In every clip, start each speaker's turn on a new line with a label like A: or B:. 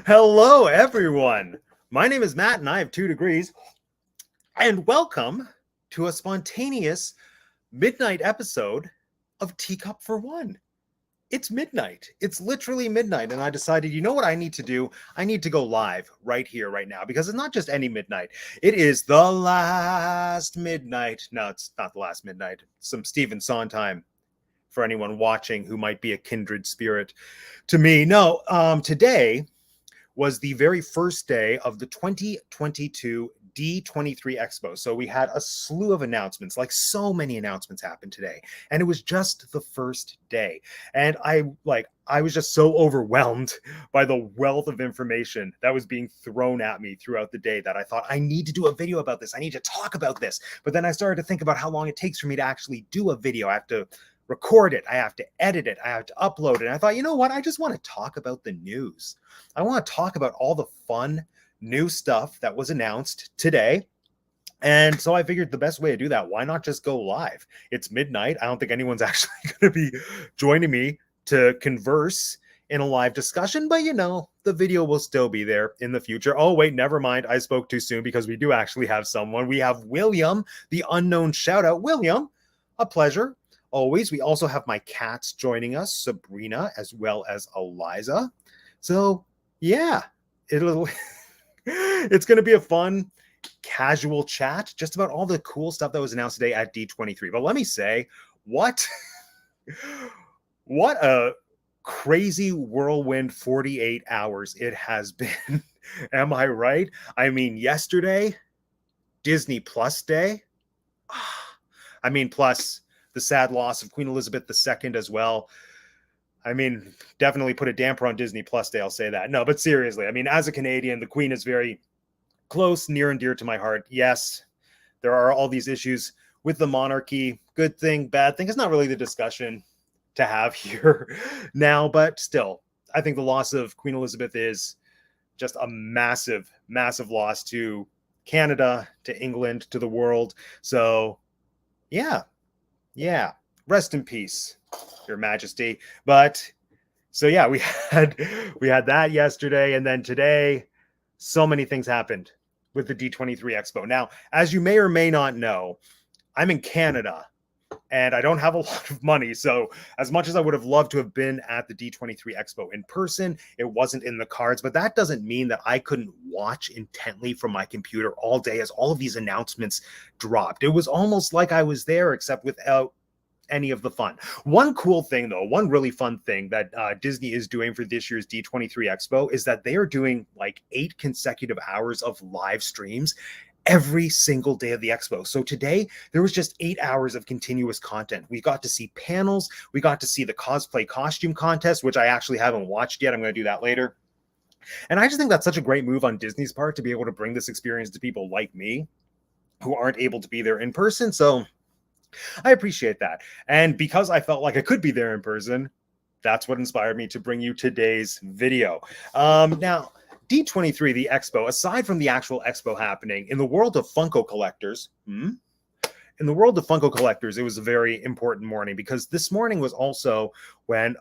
A: Hello, everyone. My name is Matt, and I have 2 degrees. And welcome to a spontaneous midnight episode of Teacup For One. It's midnight. It's literally midnight, and I decided, you know what I need to do? I need to go live right here, right now, because it's not just any midnight. It is the last midnight. No, it's not the last midnight. Some Stephen Sondheim for anyone watching who might be a kindred spirit to me. No, today was the very first day of the 2022 D23 Expo. So we had a slew of announcements, like so many announcements happened today. And it was just the first day. And I was just so overwhelmed by the wealth of information that was being thrown at me throughout the day that I thought, I need to do a video about this. I need to talk about this. But then I started to think about how long it takes for me to actually do a video. I have to record it, I have to edit it, I have to upload it. And I thought, you know what? I just want to talk about the news. I want to talk about all the fun new stuff that was announced today. And so I figured the best way to do that, why not just go live? It's midnight. I don't think anyone's actually going to be joining me to converse in a live discussion, but you know, the video will still be there in the future. Oh, wait, never mind. I spoke too soon because we do actually have someone. We have William, the unknown shout out. William, a pleasure. Always. We also have my cats joining us, Sabrina, as well as Eliza. So yeah, it's going to be a fun, casual chat just about all the cool stuff that was announced today at D23. But let me say, what a crazy whirlwind 48 hours it has been. Am I right? I mean, yesterday, Disney Plus Day. I mean, plus the sad loss of Queen Elizabeth II as well. I mean, definitely put a damper on Disney Plus Day, I'll say that. No, but seriously, I mean, as a Canadian, the Queen is very close, near and dear to my heart. Yes, there are all these issues with the monarchy. Good thing, bad thing. It's not really the discussion to have here now, but still, I think the loss of Queen Elizabeth is just a massive, massive loss to Canada, to England, to the world. So, yeah, rest in peace, Your Majesty. But so yeah, we had that yesterday, and then today, so many things happened with the D23 Expo. Now, as you may or may not know, I'm in Canada, and I don't have a lot of money. So as much as I would have loved to have been at the D23 Expo in person, it wasn't in the cards. But that doesn't mean that I couldn't watch intently from my computer all day as all of these announcements dropped. It was almost like I was there, except without any of the fun. One cool thing, though, one really fun thing that Disney is doing for this year's D23 Expo is that they are doing like 8 consecutive hours of live streams every single day of the expo. So today there was just 8 hours of continuous content. We got to see panels, we got to see the cosplay costume contest, which I actually haven't watched yet. I'm going to do that later. And I just think that's such a great move on Disney's part to be able to bring this experience to people like me who aren't able to be there in person. So I appreciate that. And because I felt like I could be there in person, that's what inspired me to bring you today's video. Now, D23, the expo, aside from the actual expo happening, in the world of Funko collectors, it was a very important morning, because this morning was also when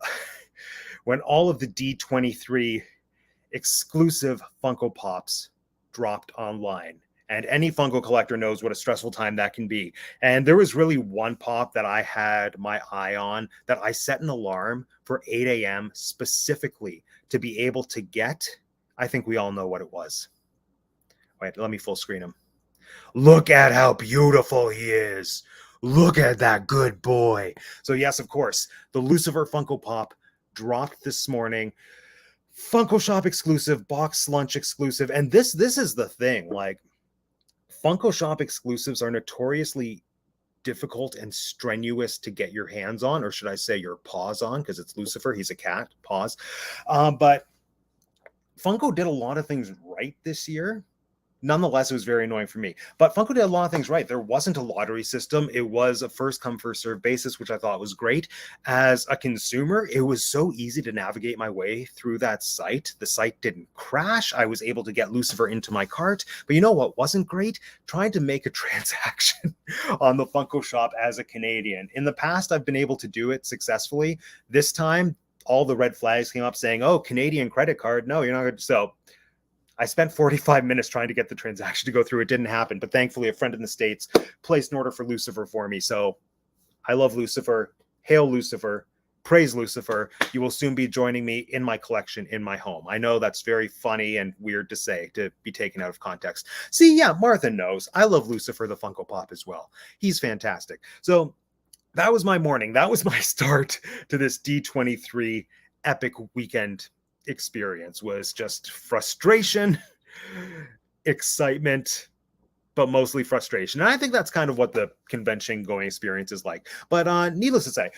A: all of the D23 exclusive Funko Pops dropped online. And any Funko collector knows what a stressful time that can be. And there was really one pop that I had my eye on that I set an alarm for 8 a.m. specifically to be able to get. I think we all know what it was. Wait, let me full screen him. Look at how beautiful he is. Look at that good boy. So yes, of course, the Lucifer Funko Pop dropped this morning. Funko Shop exclusive, box lunch exclusive. And this is the thing, like, Funko Shop exclusives are notoriously difficult and strenuous to get your hands on, or should I say your paws on, because it's Lucifer, he's a cat, paws. But Funko did a lot of things right this year. Nonetheless, it was very annoying for me. But Funko did a lot of things right. There wasn't a lottery system. It was a first come, first serve basis, which I thought was great. As a consumer, it was so easy to navigate my way through that site. The site didn't crash. I was able to get Lucifer into my cart. But you know what wasn't great? Trying to make a transaction on the Funko Shop as a Canadian. In the past, I've been able to do it successfully. This time, all the red flags came up saying, oh, Canadian credit card. No, you're not going to. So I spent 45 minutes trying to get the transaction to go through. It didn't happen. But thankfully, a friend in the States placed an order for Lucifer for me. So I love Lucifer. Hail Lucifer. Praise Lucifer. You will soon be joining me in my collection in my home. I know that's very funny and weird to say, to be taken out of context. See, yeah, Martha knows. I love Lucifer the Funko Pop as well. He's fantastic. So that was my morning. That was my start to this D23 epic weekend experience. Was just frustration, excitement, but mostly frustration. And I think that's kind of what the convention going experience is like. But needless to say,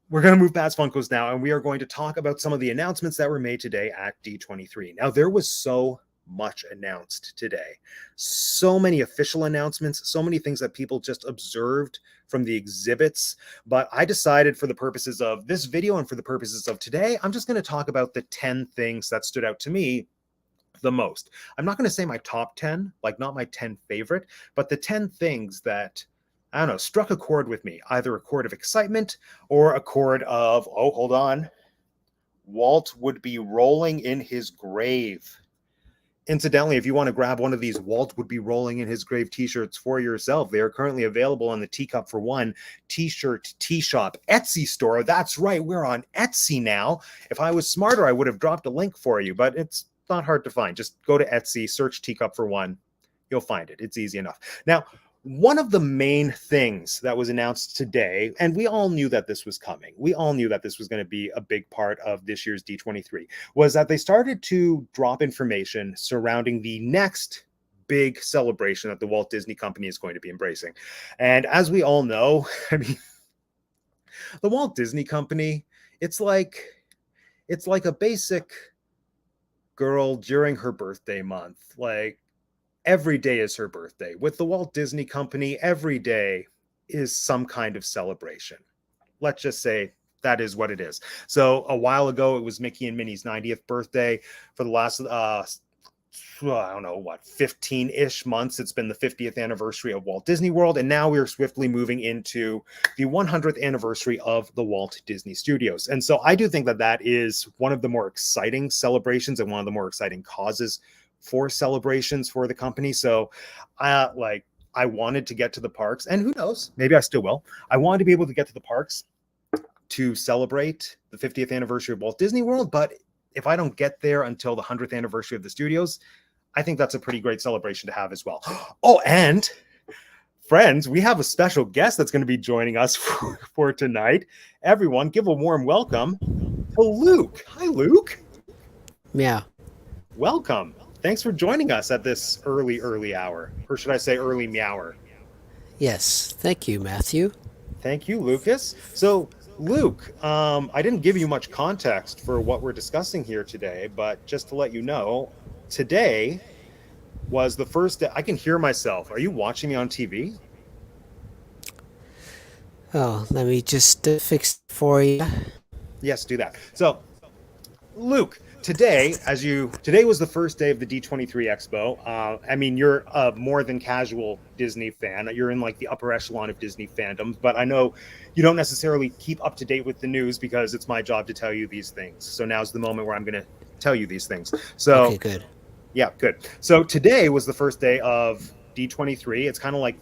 A: we're going to move past Funkos now, and we are going to talk about some of the announcements that were made today at D23. Now, there was so much announced today. So many official announcements, so many things that people just observed from the exhibits. But I decided for the purposes of this video and for the purposes of today, I'm just going to talk about the 10 things that stood out to me the most. I'm not going to say my top 10, like not my 10 favorite, but the 10 things that, I don't know, struck a chord with me, either a chord of excitement or a chord of, oh, hold on, Walt would be rolling in his grave. Incidentally, if you want to grab one of these Walt would be rolling in his grave t-shirts for yourself, they are currently available on the Teacup For One t-shirt t-shop Etsy store. That's right, we're on Etsy now. If I was smarter, I would have dropped a link for you, but it's not hard to find. Just go to Etsy, search Teacup For One. You'll find it. It's easy enough. Now, one of the main things that was announced today, and we all knew that this was coming, we all knew that this was going to be a big part of this year's D23, was that they started to drop information surrounding the next big celebration that the Walt Disney Company is going to be embracing. And as we all know, I mean, the Walt Disney Company, it's like a basic girl during her birthday month. Like, every day is her birthday. With the Walt Disney Company, every day is some kind of celebration. Let's just say that is what it is. So a while ago, it was Mickey and Minnie's 90th birthday. For the last, I don't know, what, 15-ish months, it's been the 50th anniversary of Walt Disney World. And now we are swiftly moving into the 100th anniversary of the Walt Disney Studios. And so I do think that that is one of the more exciting celebrations and one of the more exciting causes for celebrations for the company. So I wanted to get to the parks, and who knows, maybe I still will. I wanted to be able to get to the parks to celebrate the 50th anniversary of Walt Disney World. But if I don't get there until the 100th anniversary of the studios, I think that's a pretty great celebration to have as well. Oh, and friends, we have a special guest that's going to be joining us for tonight. Everyone, give a warm welcome to Luke. Hi, Luke.
B: Yeah.
A: Welcome. Thanks for joining us at this early hour, or should I say early meower?
B: Yes. Thank you, Matthew.
A: Thank you, Lucas. So, Luke, I didn't give you much context for what we're discussing here today, but just to let you know, today was the first day. I can hear myself. Are you watching me on TV?
B: Oh, let me just fix it for you.
A: Yes, do that. So, Luke, today was the first day of the D23 Expo. I mean, you're a more than casual Disney fan. You're in like the upper echelon of Disney fandoms, but I know you don't necessarily keep up to date with the news because it's my job to tell you these things. So now's the moment where I'm going to tell you these things. So,
B: okay, good.
A: Yeah, good. So today was the first day of D23. It's kind of like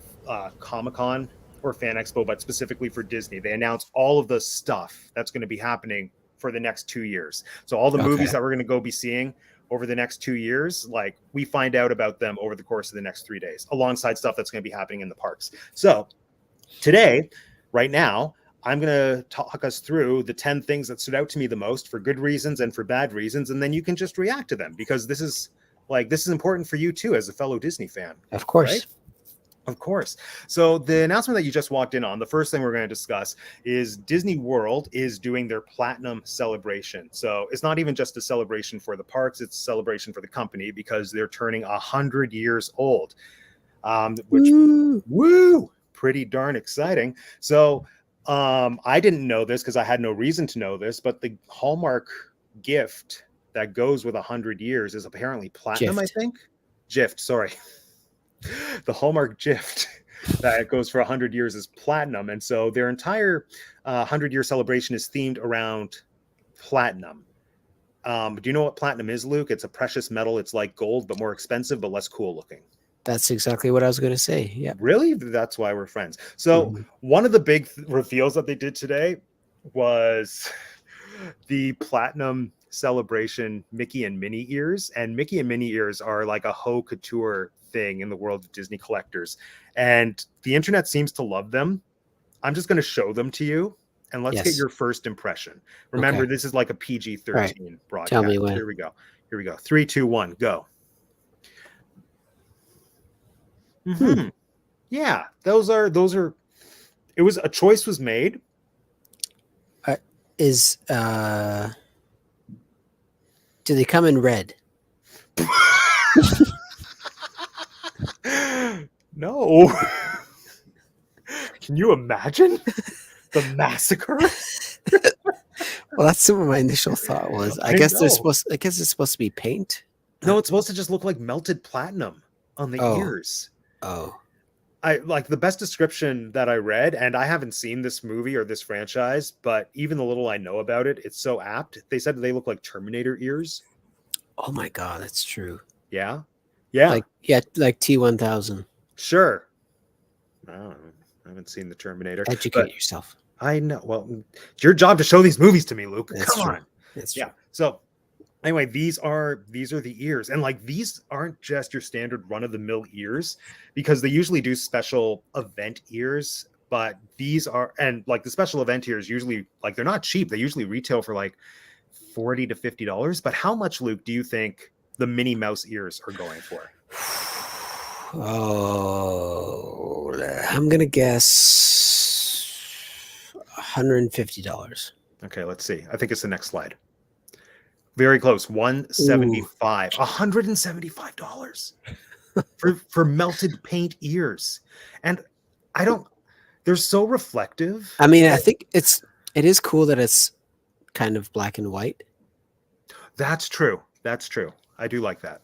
A: Comic-Con or Fan Expo, but specifically for Disney. They announced all of the stuff that's going to be happening for the next 2 years. So all the movies that we're going to go be seeing over the next 2 years, like we find out about them over the course of the next 3 days, alongside stuff that's going to be happening in the parks. So today, right now, I'm going to talk us through the 10 things that stood out to me the most for good reasons and for bad reasons. And then you can just react to them because this is important for you too, as a fellow Disney fan.
B: Of course.
A: Right? Of course. So the announcement that you just walked in on, the first thing we're going to discuss is Disney World is doing their Platinum celebration. So it's not even just a celebration for the parks, it's a celebration for the company because they're turning 100 years old, which, woo, pretty darn exciting. So I didn't know this because I had no reason to know this, but the Hallmark gift that goes with 100 years is apparently platinum, I think. Gift, sorry. The Hallmark gift that goes for 100 years is platinum. And so their entire 100-year celebration is themed around platinum. Do you know what platinum is, Luke? It's a precious metal. It's like gold, but more expensive, but less cool looking.
B: That's exactly what I was going to say. Yeah.
A: Really? That's why we're friends. So one of the big reveals that they did today was the platinum celebration Mickey and Minnie Ears. And Mickey and Minnie Ears are like a haute couture thing in the world of Disney collectors. And the internet seems to love them. I'm just going to show them to you. And let's get your first impression. Remember, this is like a PG-13 broadcast.
B: Tell me when.
A: Here we go. 3, 2, 1, go. Yeah, those are. It was a choice was made.
B: Do they come in red?
A: No. Can you imagine the massacre?
B: Well, that's what my initial thought was. I guess it's supposed to be paint.
A: No, it's supposed to just look like melted platinum on the ears.
B: Oh.
A: I like the best description that I read, and I haven't seen this movie or this franchise, but even the little I know about it, it's so apt. They said they look like Terminator ears.
B: Oh my god, that's true.
A: Yeah.
B: Like T-1000.
A: Sure. I don't know. I haven't seen the Terminator.
B: Educate yourself.
A: I know. Well, it's your job to show these movies to me, Luke. Come on.
B: That's true.
A: Yeah. So anyway, these are the ears, and like these aren't just your standard run-of-the-mill ears, because they usually do special event ears. But these are, and like the special event ears usually, like they're not cheap. They usually retail for like $40 to $50. But how much, Luke, do you think the Minnie Mouse ears are going for?
B: Oh, I'm gonna guess $150.
A: Okay, let's see. I think it's the next slide. Very close. $175. $175 for melted paint ears. And they're so reflective.
B: I mean, I think it is cool that it's kind of black and white.
A: That's true. I do like that.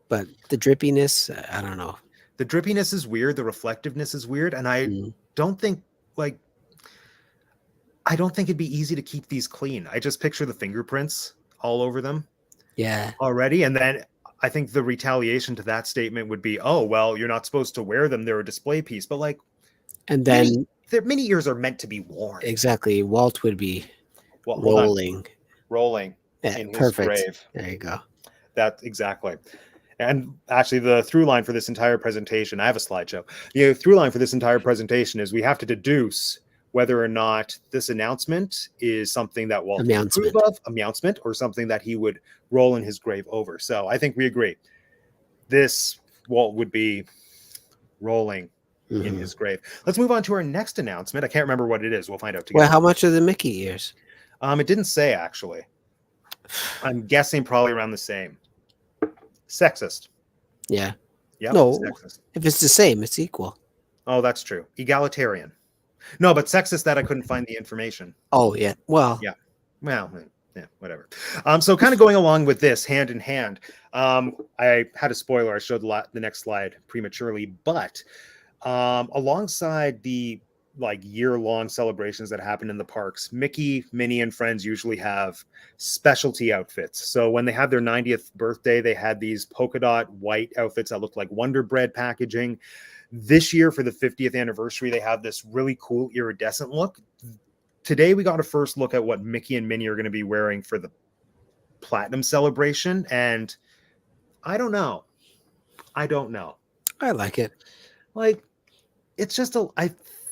B: But the drippiness, I don't know.
A: The drippiness is weird. The reflectiveness is weird. And I don't think it'd be easy to keep these clean. I just picture the fingerprints all over them.
B: Yeah.
A: Already. And then I think the retaliation to that statement would be, oh, well, you're not supposed to wear them. They're a display piece. But
B: and then
A: their mini ears are meant to be worn.
B: Exactly. Walt would be rolling
A: in his
B: perfect
A: grave.
B: There you go.
A: That exactly. And actually, the through line for this entire presentation, I have a slideshow. The through line for this entire presentation is we have to deduce whether or not this announcement is something that Walt would approve of, announcement, or something that he would roll in his grave over. So I think we agree. This Walt would be rolling in his grave. Let's move on to our next announcement. I can't remember what it is. We'll find out together.
B: Well, how much are the Mickey ears?
A: It didn't say, actually. I'm guessing probably around the same. Sexist.
B: Yeah.
A: Yeah.
B: No,
A: sexist.
B: If it's the same, it's equal.
A: Oh, that's true. Egalitarian. No, but sexist that I couldn't find the information.
B: Oh, yeah. Well.
A: Yeah. Well, yeah, whatever. So kind of going along with this hand in hand, I had a spoiler. I showed the next slide prematurely, but alongside the year-long celebrations that happen in the parks, Mickey, Minnie, and friends usually have specialty outfits. So when they had their 90th birthday, they had these polka dot white outfits that looked like Wonder Bread packaging. This year, for the 50th anniversary, they have this really cool iridescent look. Today, we got a first look at what Mickey and Minnie are going to be wearing for the Platinum celebration, and I don't know. I like
B: it.
A: It's just I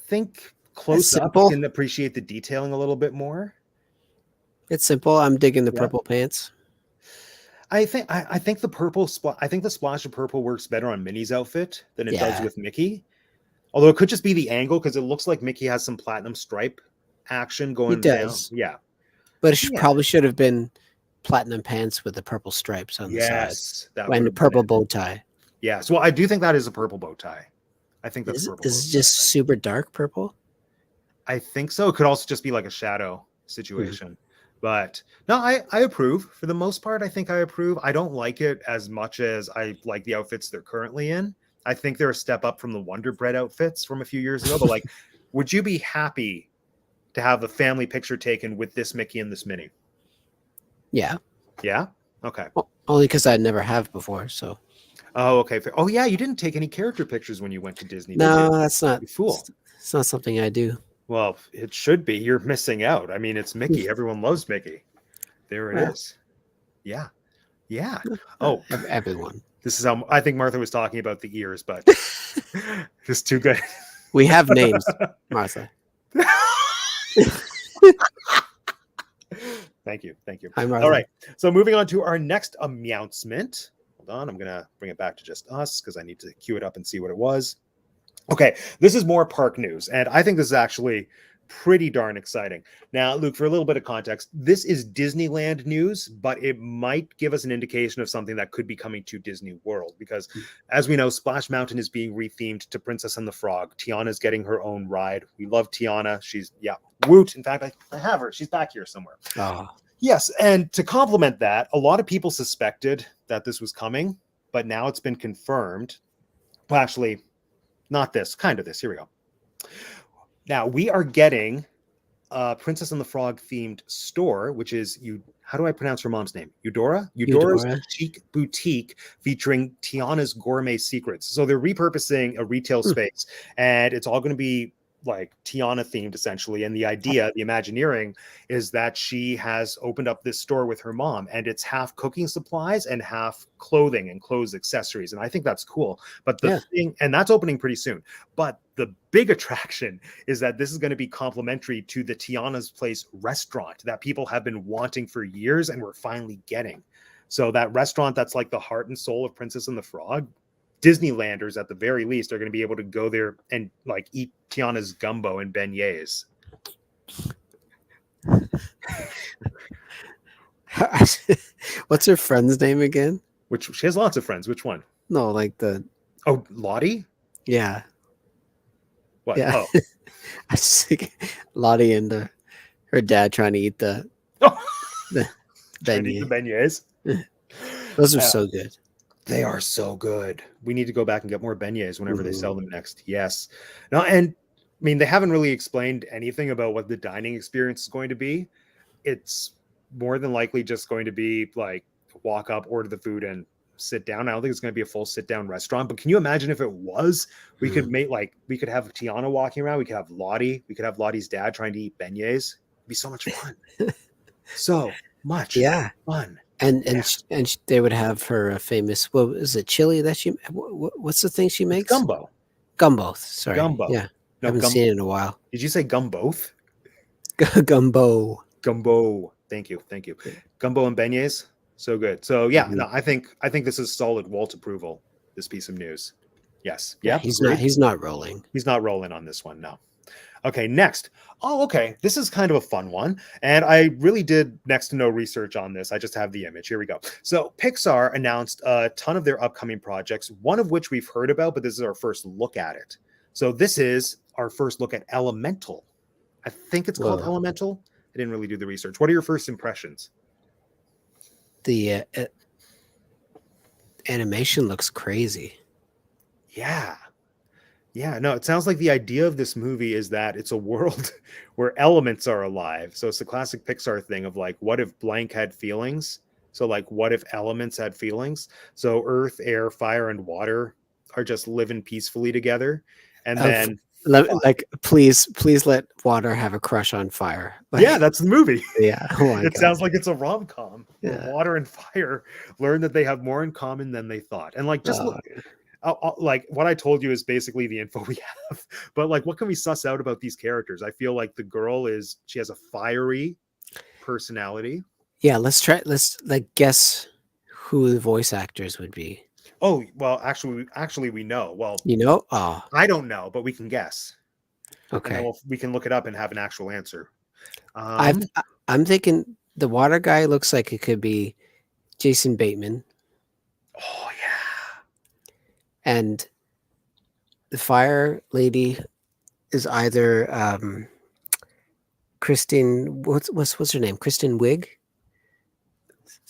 A: think close up you can appreciate the detailing a little bit more.
B: It's simple. I'm digging the purple pants.
A: I think the purple I think the splash of purple works better on Minnie's outfit than it does with Mickey. Although it could just be the angle, because it looks like Mickey has some platinum stripe action going down. Yeah.
B: But it probably should have been platinum pants with the purple stripes on the side. And the purple bow tie.
A: Yes. Well, I do think that is a purple bow tie. I think that's purple.
B: Is it just super dark purple?
A: I think so. It could also just be like a shadow situation. But no, I approve. For the most part, I think I approve. I don't like it as much as I like the outfits they're currently in. I think they're a step up from the Wonder Bread outfits from a few years ago. But would you be happy to have a family picture taken with this Mickey and this Minnie?
B: Yeah.
A: Yeah. Okay.
B: Well, only because I never have before. So.
A: Oh, okay. Oh, yeah. You didn't take any character pictures when you went to Disney, did
B: No,
A: you?
B: that's not.
A: You fool.
B: It's not something I do.
A: Well, it should be. You're missing out. I mean, it's Mickey. Everyone loves Mickey. There it is. Yeah. Yeah. Oh,
B: everyone.
A: This is how I think Martha was talking about the ears, but it's too good.
B: We have names, Martha.
A: Thank you. Thank you.
B: Hi, Martha.
A: All right. So moving on to our next announcement. Hold on. I'm going to bring it back to just us because I need to queue it up and see what it was. Okay. This is more park news. And I think this is actually pretty darn exciting. Now, Luke, for a little bit of context, this is Disneyland news, but it might give us an indication of something that could be coming to Disney World because, as we know, Splash Mountain is being rethemed to Princess and the Frog. Tiana is getting her own ride. We love Tiana. She's, woot. In fact, I have her. She's back here somewhere.
B: Oh.
A: Yes, and to complement that, a lot of people suspected that this was coming, but now it's been confirmed. Well, actually, not this, kind of this. Here we go. Now, we are getting a Princess and the Frog themed store, which is, how do I pronounce her mom's name? Eudora? Eudora's Chic Boutique featuring Tiana's Gourmet Secrets. So they're repurposing a retail space, and it's all going to be like Tiana themed essentially. And the idea, the Imagineering, is that she has opened up this store with her mom, and it's half cooking supplies and half clothing and clothes accessories. And I think that's cool. But the thing, and that's opening pretty soon. But the big attraction is that this is going to be complimentary to the Tiana's Place restaurant that people have been wanting for years and we're finally getting. So that restaurant that's like the heart and soul of Princess and the Frog, Disneylanders at the very least are going to be able to go there and like eat Tiana's gumbo and beignets.
B: What's her friend's name again?
A: Which she has lots of friends. Which one?
B: No, like the
A: Lottie?
B: Yeah.
A: What?
B: Yeah.
A: Oh.
B: I was thinking Lottie and her dad trying to eat the
A: beignets.
B: Those are so good.
A: They are so good. We need to go back and get more beignets whenever they sell them next. Yes. No, and I mean, they haven't really explained anything about what the dining experience is going to be. It's more than likely just going to be like walk up, order the food, and sit down. I don't think it's going to be a full sit down restaurant, but can you imagine if it was? We could we could have Tiana walking around. We could have Lottie. We could have Lottie's dad trying to eat beignets. It'd be so much fun. So much fun.
B: And they would have her famous, what is it, chili that she, what's the thing she makes?
A: Gumbo.
B: Sorry.
A: Gumbo.
B: Yeah. No, I haven't seen it in a while.
A: Did you say gumboth?
B: Gumbo.
A: Thank you. Gumbo and beignets. So good. So yeah, no, I think this is solid Walt approval, this piece of news. Yes. Yeah.
B: He's not rolling.
A: He's not rolling on this one. No. Okay, next. Oh, okay. This is kind of a fun one. And I really did next to no research on this. I just have the image. Here we go. So Pixar announced a ton of their upcoming projects, one of which we've heard about, but this is our first look at it. So this is our first look at Elemental. I think it's called Elemental. I didn't really do the research. What are your first impressions?
B: The animation looks crazy.
A: Yeah. No, it sounds like the idea of this movie is that it's a world where elements are alive. So it's the classic Pixar thing of like, what if blank had feelings? So like, what if elements had feelings? So earth, air, fire, and water are just living peacefully together. And then
B: please let water have a crush on fire.
A: Yeah, that's the movie.
B: Yeah.
A: It sounds like it's a rom-com. Yeah. Water and fire learn that they have more in common than they thought. And like, just look, like what I told you is basically the info we have, but like, what can we suss out about these characters? I feel like the girl she has a fiery personality. Yeah.
B: Let's guess who the voice actors would be.
A: Oh, well, actually we know. Well,
B: I
A: don't know, but we can guess.
B: Okay.
A: We can look it up and have an actual answer.
B: I'm thinking the water guy looks like it could be Jason Bateman.
A: Oh yeah.
B: And the fire lady is either Kristen. What's her name? Kristen Wiig.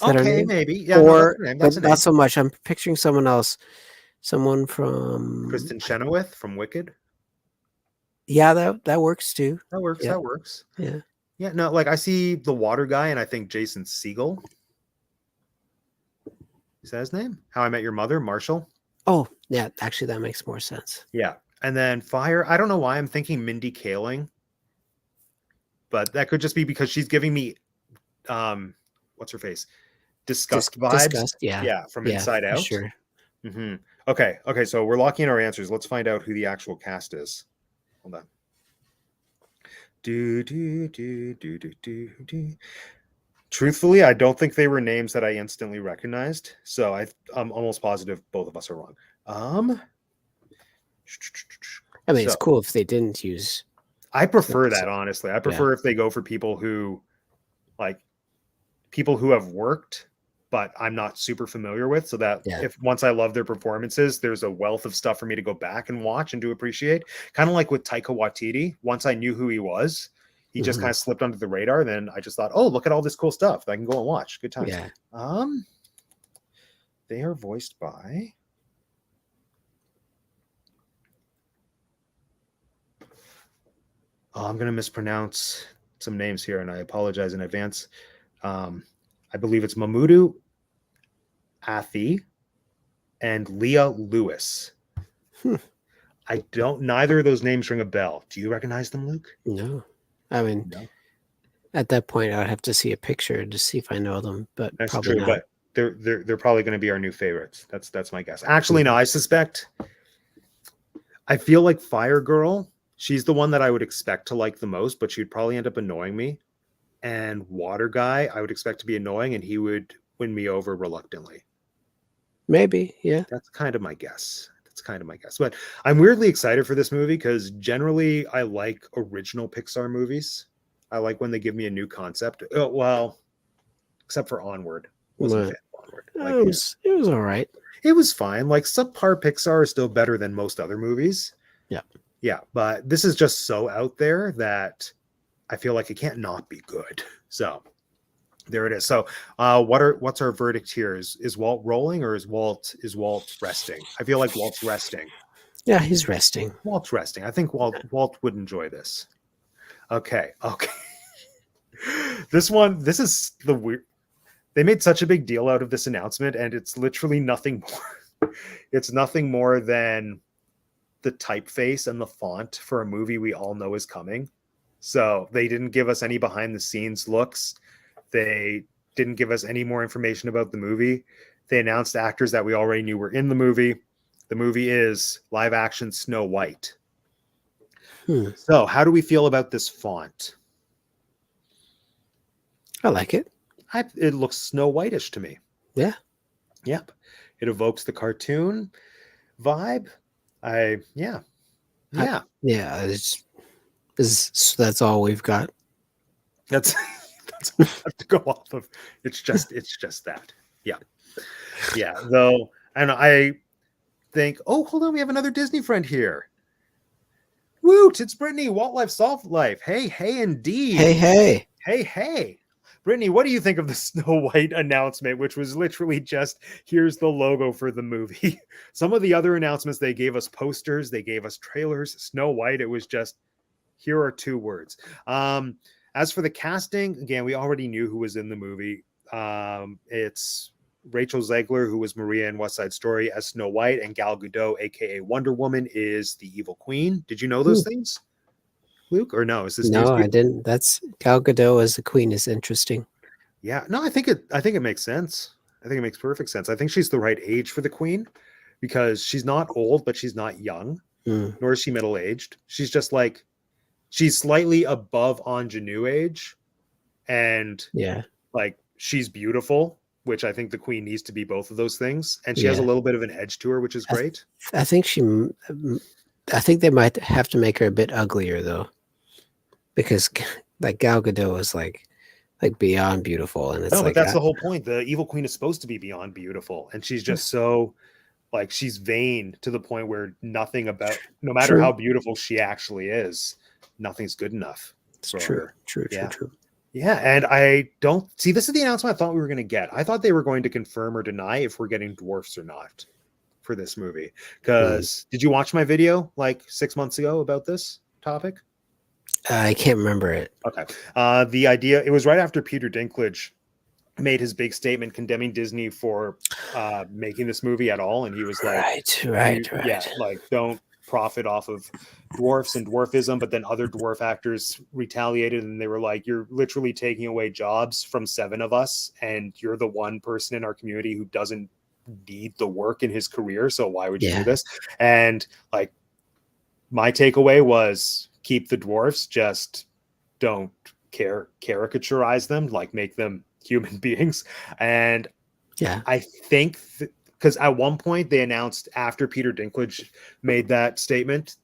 A: Okay, maybe. Yeah,
B: or but not so much. I'm picturing someone else. Someone from
A: Kristen Chenoweth from Wicked.
B: Yeah, that works too.
A: That works.
B: Yeah.
A: That works.
B: Yeah.
A: Yeah. No, like I see the water guy, and I think Jason Segel. Is that his name? How I Met Your Mother, Marshall.
B: Oh, yeah. Actually, that makes more sense.
A: Yeah. And then fire. I don't know why I'm thinking Mindy Kaling, but that could just be because she's giving me, what's her face? Disgust vibes.
B: Disgust, yeah.
A: Yeah, from Inside Out.
B: Sure.
A: Mm-hmm. Okay. So we're locking in our answers. Let's find out who the actual cast is. Hold on. Truthfully, I don't think they were names that I instantly recognized. So I'm almost positive both of us are wrong.
B: I mean, it's cool if they didn't use.
A: I prefer that, honestly. I prefer if they go for people who have worked, but I'm not super familiar with, so that if once I love their performances, there's a wealth of stuff for me to go back and watch and to appreciate. Kind of like with Taika Waititi. Once I knew who he was, he just kind of slipped under the radar. Then I just thought, oh, look at all this cool stuff that I can go and watch. Good times.
B: Yeah.
A: They are voiced by. Oh, I'm going to mispronounce some names here, and I apologize in advance. I believe it's Mamoudou Athie and Leah Lewis. Neither of those names ring a bell. Do you recognize them, Luke?
B: No. I mean, at that point, I would have to see a picture to see if I know them, but
A: that's
B: probably
A: true.
B: not.
A: But they're probably going to be our new favorites. That's my guess. Actually, no, I feel like Fire Girl, she's the one that I would expect to like the most, but she'd probably end up annoying me. And Water Guy, I would expect to be annoying, and he would win me over reluctantly.
B: Maybe, yeah.
A: That's kind of my guess. But I'm weirdly excited for this movie because generally I like original Pixar movies. I like when they give me a new concept. Oh, well, except for Onward. Wasn't a fan of Onward.
B: It was all right.
A: It was fine. Like subpar Pixar is still better than most other movies.
B: Yeah.
A: Yeah, but this is just so out there that I feel like it can't not be good. So there it is. So what's our verdict here? Is Walt rolling or is Walt resting? I feel like Walt's resting.
B: Yeah, he's resting.
A: Walt's resting. I think Walt would enjoy this. Okay. This is the weird. They made such a big deal out of this announcement, and it's literally nothing more. It's nothing more than the typeface and the font for a movie we all know is coming. So they didn't give us any behind the scenes looks. They didn't give us any more information about the movie. They announced actors that we already knew were in the movie. The movie is live action Snow White. So how do we feel about this font?
B: I like it.
A: It looks Snow White-ish to me.
B: Yeah.
A: Yep. It evokes the cartoon vibe. Yeah.
B: That's all we've got.
A: That's what I have to go off of. It's just that. Yeah. Though, and I think, oh, hold on, we have another Disney friend here. Woot! It's Brittany. Walt Life, Soft Life. Hey, indeed. Hey. Brittany, what do you think of the Snow White announcement, which was literally just, here's the logo for the movie? Some of the other announcements, they gave us posters, they gave us trailers. Snow White, it was just, here are 2 words. As for the casting, again, we already knew who was in the movie. It's Rachel Zegler, who was Maria in West Side Story, as Snow White, and Gal Gadot, aka Wonder Woman, is the Evil Queen. Did you know those things, Luke? Or no? Is this
B: no? I didn't. That's Gal Gadot as the Queen is interesting.
A: Yeah, no, I think it makes sense. I think it makes perfect sense. I think she's the right age for the Queen because she's not old, but she's not young, nor is she middle aged. She's just like, she's slightly above ingenue age, and like she's beautiful, which I think the Queen needs to be both of those things, and she has a little bit of an edge to her, which is great.
B: I think they might have to make her a bit uglier though, because like Gal Gadot is like beyond beautiful, and it's
A: but that's the whole point. The Evil Queen is supposed to be beyond beautiful, and she's just so like she's vain to the point where no matter how beautiful she actually is, nothing's good enough.
B: It's true.
A: Yeah, and I don't see, this is the announcement I thought we were going to get. I thought they were going to confirm or deny if we're getting dwarfs or not for this movie. Because did you watch my video like 6 months ago about this topic?
B: I can't remember it.
A: Okay. The idea, it was right after Peter Dinklage made his big statement condemning Disney for making this movie at all, and he was like,
B: right.
A: like don't profit off of dwarfs and dwarfism. But then other dwarf actors retaliated, and they were like, you're literally taking away jobs from 7 of us, and you're the one person in our community who doesn't need the work in his career, so why would you do this? And like, my takeaway was, keep the dwarfs, just don't caricaturize them, like make them human beings. And I think because at one point they announced, after Peter Dinklage made that statement,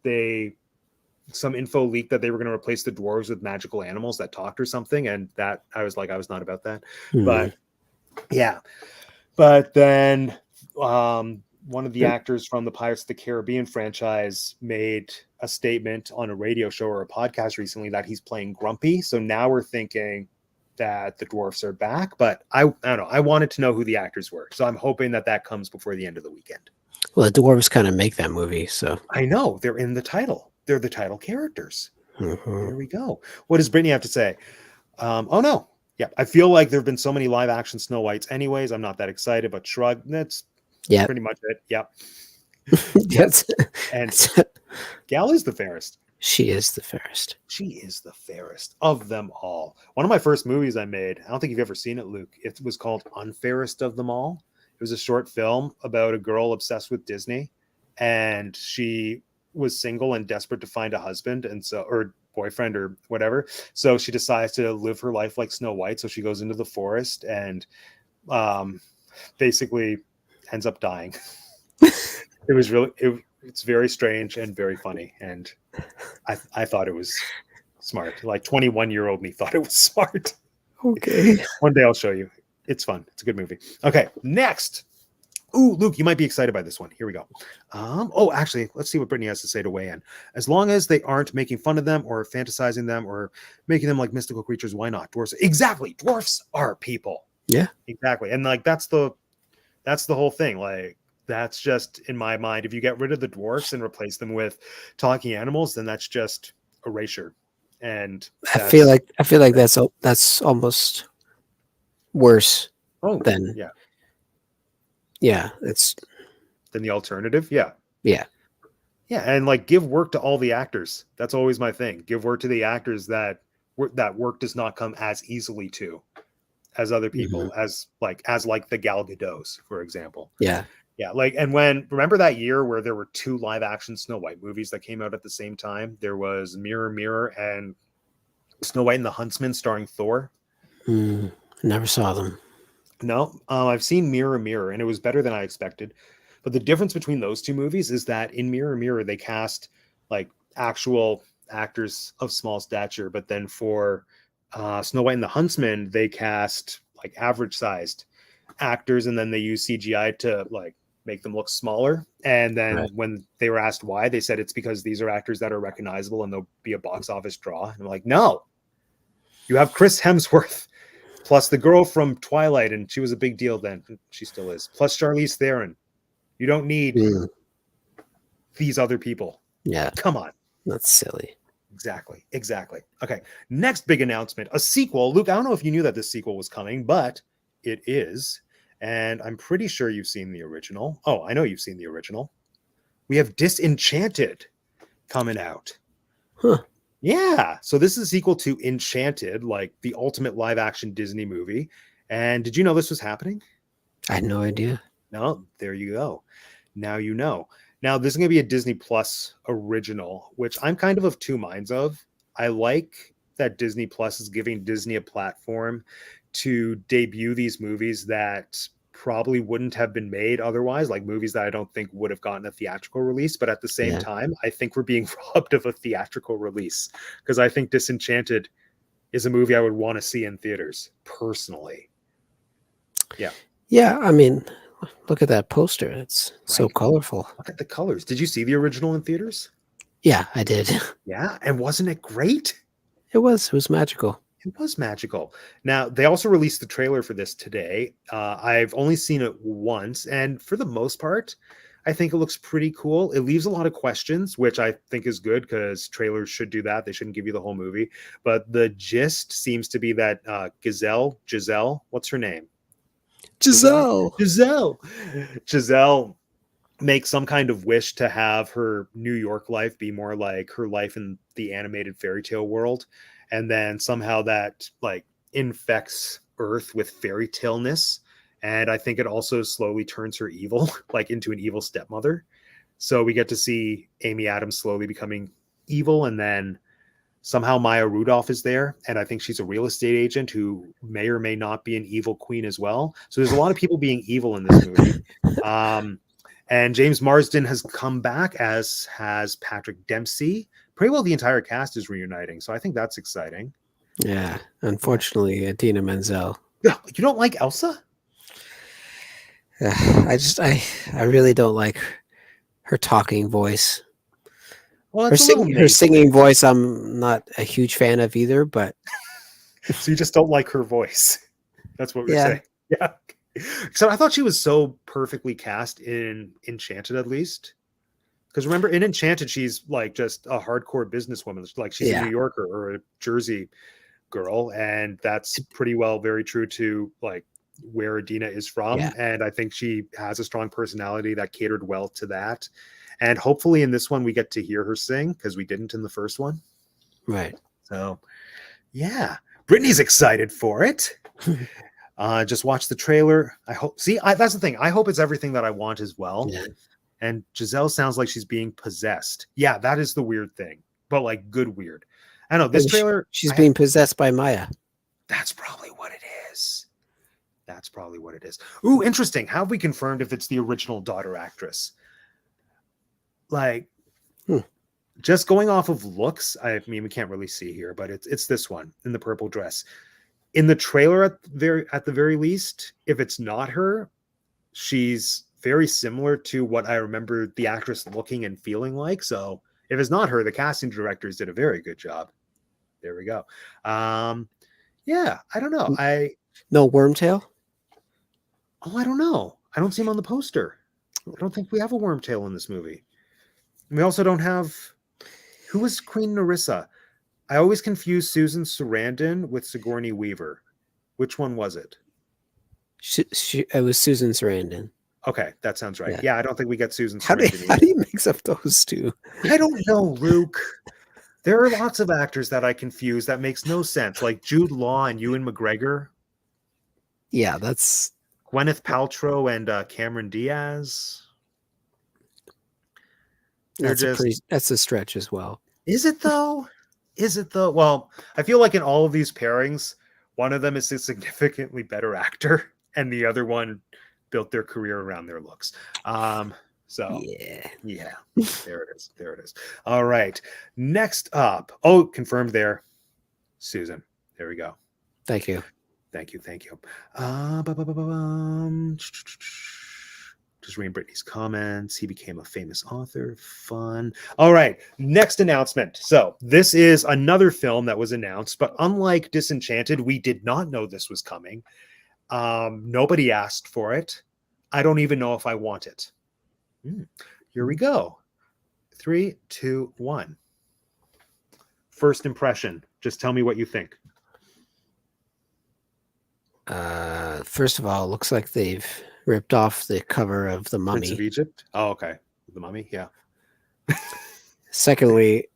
A: some info leaked that they were going to replace the dwarves with magical animals that talked or something, and that I was not about that. But yeah, but then one of the actors from the Pirates of the Caribbean franchise made a statement on a radio show or a podcast recently that he's playing Grumpy. So now we're thinking that the dwarfs are back, but I don't know. I wanted to know who the actors were, so I'm hoping that comes before the end of the weekend.
B: Well, the dwarves kind of make that movie, so
A: I know they're in the title. They're the title characters. There we go. What does Brittany have to say? Oh no. Yeah, I feel like there have been so many live action Snow Whites anyways. I'm not that excited, but shrug. That's pretty much it. Yep.
B: Yes.
A: And Gal is the fairest.
B: She is the fairest.
A: She is the fairest of them all. One of my first movies I made, I don't think you've ever seen it, Luke. It was called Unfairest of Them All. It was a short film about a girl obsessed with Disney, and she was single and desperate to find a husband, and so, or boyfriend or whatever. So she decides to live her life like Snow White. So she goes into the forest and basically ends up dying. It was really, it's very strange and very funny. And I thought it was smart. Like 21-year-old me thought it was smart.
B: Okay.
A: One day I'll show you. It's fun. It's a good movie. Okay, next. Ooh, Luke, you might be excited by this one. Here we go. Oh, actually, let's see what Brittany has to say to weigh in. As long as they aren't making fun of them or fantasizing them or making them like mystical creatures, why not? Dwarfs. Exactly. Dwarfs are people.
B: Yeah.
A: Exactly. And like that's the whole thing. Like, that's just, in my mind, if you get rid of the dwarfs and replace them with talking animals, then that's just erasure. And
B: I feel like that's almost worse than it's
A: than the alternative. Yeah. And like, give work to all the actors. That's always my thing. Give work to the actors that work does not come as easily to as other people, as the Gal Gadots, for example.
B: Yeah.
A: Like, and remember that year where there were 2 live action Snow White movies that came out at the same time? There was Mirror Mirror and Snow White and the Huntsman starring Thor.
B: Never saw them.
A: No, I've seen Mirror Mirror, and it was better than I expected. But the difference between those 2 movies is that in Mirror Mirror, they cast like actual actors of small stature, but then for Snow White and the Huntsman, they cast like average sized actors, and then they use CGI to like make them look smaller. And then when they were asked why, they said it's because these are actors that are recognizable and they'll be a box office draw. And I'm like, no, you have Chris Hemsworth plus the girl from Twilight, and she was a big deal then. She still is. Plus Charlize Theron. You don't need these other people.
B: Yeah.
A: Come on.
B: That's silly.
A: Exactly. Okay. Next big announcement, a sequel. Luke, I don't know if you knew that this sequel was coming, but it is. And I'm pretty sure you've seen the original. Oh, I know you've seen the original. We have Disenchanted coming out. Yeah. So this is a sequel to Enchanted, like the ultimate live action Disney movie. And did you know this was happening?
B: I had no idea.
A: No, there you go. Now you know. Now, this is going to be a Disney Plus original, which I'm kind of 2 minds of. I like that Disney Plus is giving Disney a platform to debut these movies that probably wouldn't have been made otherwise, like movies that I don't think would have gotten a theatrical release. But at the same time, I think we're being robbed of a theatrical release, because I think Disenchanted is a movie I would want to see in theaters personally.
B: Yeah. I mean, look at that poster. It's so colorful.
A: Look at the colors. Did you see the original in theaters?
B: Yeah, I did.
A: Yeah. And wasn't it great?
B: It was magical.
A: It was magical. Now, they also released the trailer for this today. I've only seen it once, and for the most part, I think it looks pretty cool. It leaves a lot of questions, which I think is good because trailers should do that. They shouldn't give you the whole movie. But the gist seems to be that Giselle, what's her name?
B: Giselle.
A: Giselle make some kind of wish to have her New York life be more like her life in the animated fairy tale world. And then somehow that like infects Earth with fairy taleness. And I think it also slowly turns her evil, like into an evil stepmother. So we get to see Amy Adams slowly becoming evil. And then somehow Maya Rudolph is there. And I think she's a real estate agent who may or may not be an evil queen as well. So there's a lot of people being evil in this movie. And James Marsden has come back, as has Patrick Dempsey. Pretty well the entire cast is reuniting. So I think that's exciting.
B: Yeah. Unfortunately, Idina Menzel.
A: You don't like Elsa?
B: I really don't like her talking voice.
A: Well,
B: her singing voice, I'm not a huge fan of either, but
A: so you just don't like her voice. That's what we're saying. Yeah. So I thought she was so perfectly cast in Enchanted, at least. Because remember, in Enchanted, she's like just a hardcore businesswoman. Like she's a New Yorker or a Jersey girl, and that's pretty well very true to like where Idina is from.
B: Yeah.
A: And I think she has a strong personality that catered well to that. And hopefully in this one we get to hear her sing, because we didn't in the first one.
B: Right.
A: So yeah, Brittany's excited for it. Just watch the trailer. I hope. See, that's the thing. I hope it's everything that I want as well.
B: Yeah.
A: And Giselle sounds like she's being possessed. Yeah, that is the weird thing, but like good weird. I know this trailer.
B: She's being possessed by Maya.
A: That's probably what it is. That's probably what it is. Ooh, interesting. How have we confirmed if it's the original daughter actress? Like, just going off of looks. I mean, we can't really see here, but it's this one in the purple dress. In the trailer, at the very least, if it's not her, she's very similar to what I remember the actress looking and feeling like. So if it's not her, the casting directors did a very good job. There we go. Yeah, I don't know.
B: No Wormtail?
A: Oh, I don't know. I don't see him on the poster. I don't think we have a Wormtail in this movie. And we also don't have... Who was Queen Nerissa? I always confuse Susan Sarandon with Sigourney Weaver. Which one was it?
B: It was Susan Sarandon.
A: Okay, that sounds right. Yeah, I don't think we get Susan
B: Sarandon. How do you mix up those two?
A: I don't know, Luke. There are lots of actors that I confuse. That makes no sense. Like Jude Law and Ewan McGregor.
B: Yeah, that's...
A: Gwyneth Paltrow and Cameron Diaz.
B: That's a stretch as well.
A: Is it though? Is it though? Well, I feel like in all of these pairings, one of them is a significantly better actor, and the other one built their career around their looks. So yeah, there it is. There it is. All right. Next up. Oh, confirmed there. Susan. There we go.
B: Thank you.
A: Thank you. Thank you. Just reading Brittany's comments. He became a famous author. Fun. All right. Next announcement. So this is another film that was announced, but unlike Disenchanted, we did not know this was coming. Nobody asked for it. I don't even know if I want it. Here we go. 3, 2, 1. First impression. Just tell me what you think.
B: First of all, it looks like they've ripped off the cover of The Mummy.
A: Prince of Egypt? Oh, okay. The Mummy, yeah.
B: Secondly,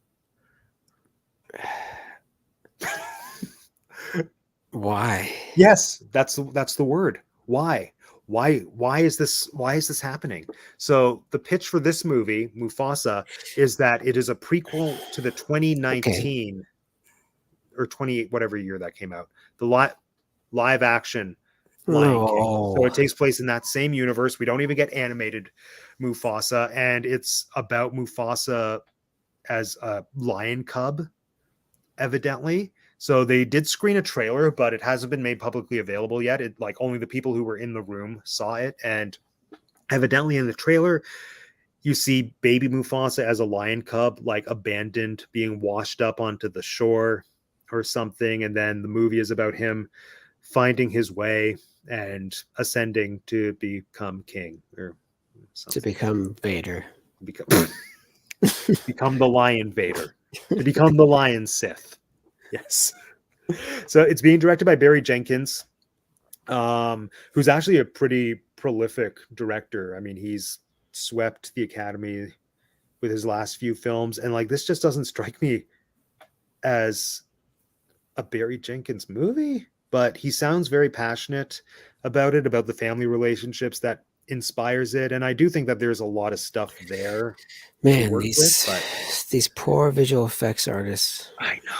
B: why?
A: Yes, that's the word. Why? Why is this happening? So the pitch for this movie, Mufasa, is that it is a prequel to the 2019 or 28 whatever year that came out. The live action Lion King. So it takes place in that same universe. We don't even get animated Mufasa, and it's about Mufasa as a lion cub, evidently. So they did screen a trailer, but it hasn't been made publicly available yet. It like only the people who were in the room saw it, and evidently in the trailer you see baby Mufasa as a lion cub, like abandoned, being washed up onto the shore or something, and then the movie is about him finding his way and ascending to become king, or
B: To become Vader.
A: Become the Lion Vader. To become the Lion Sith. Yes. So it's being directed by Barry Jenkins, who's actually a pretty prolific director. I mean, he's swept the Academy with his last few films, and like this just doesn't strike me as a Barry Jenkins movie, but he sounds very passionate about it, about the family relationships that inspires it, and I do think that there's a lot of stuff there to
B: Man,
A: work with. But
B: these poor visual effects artists.
A: I know.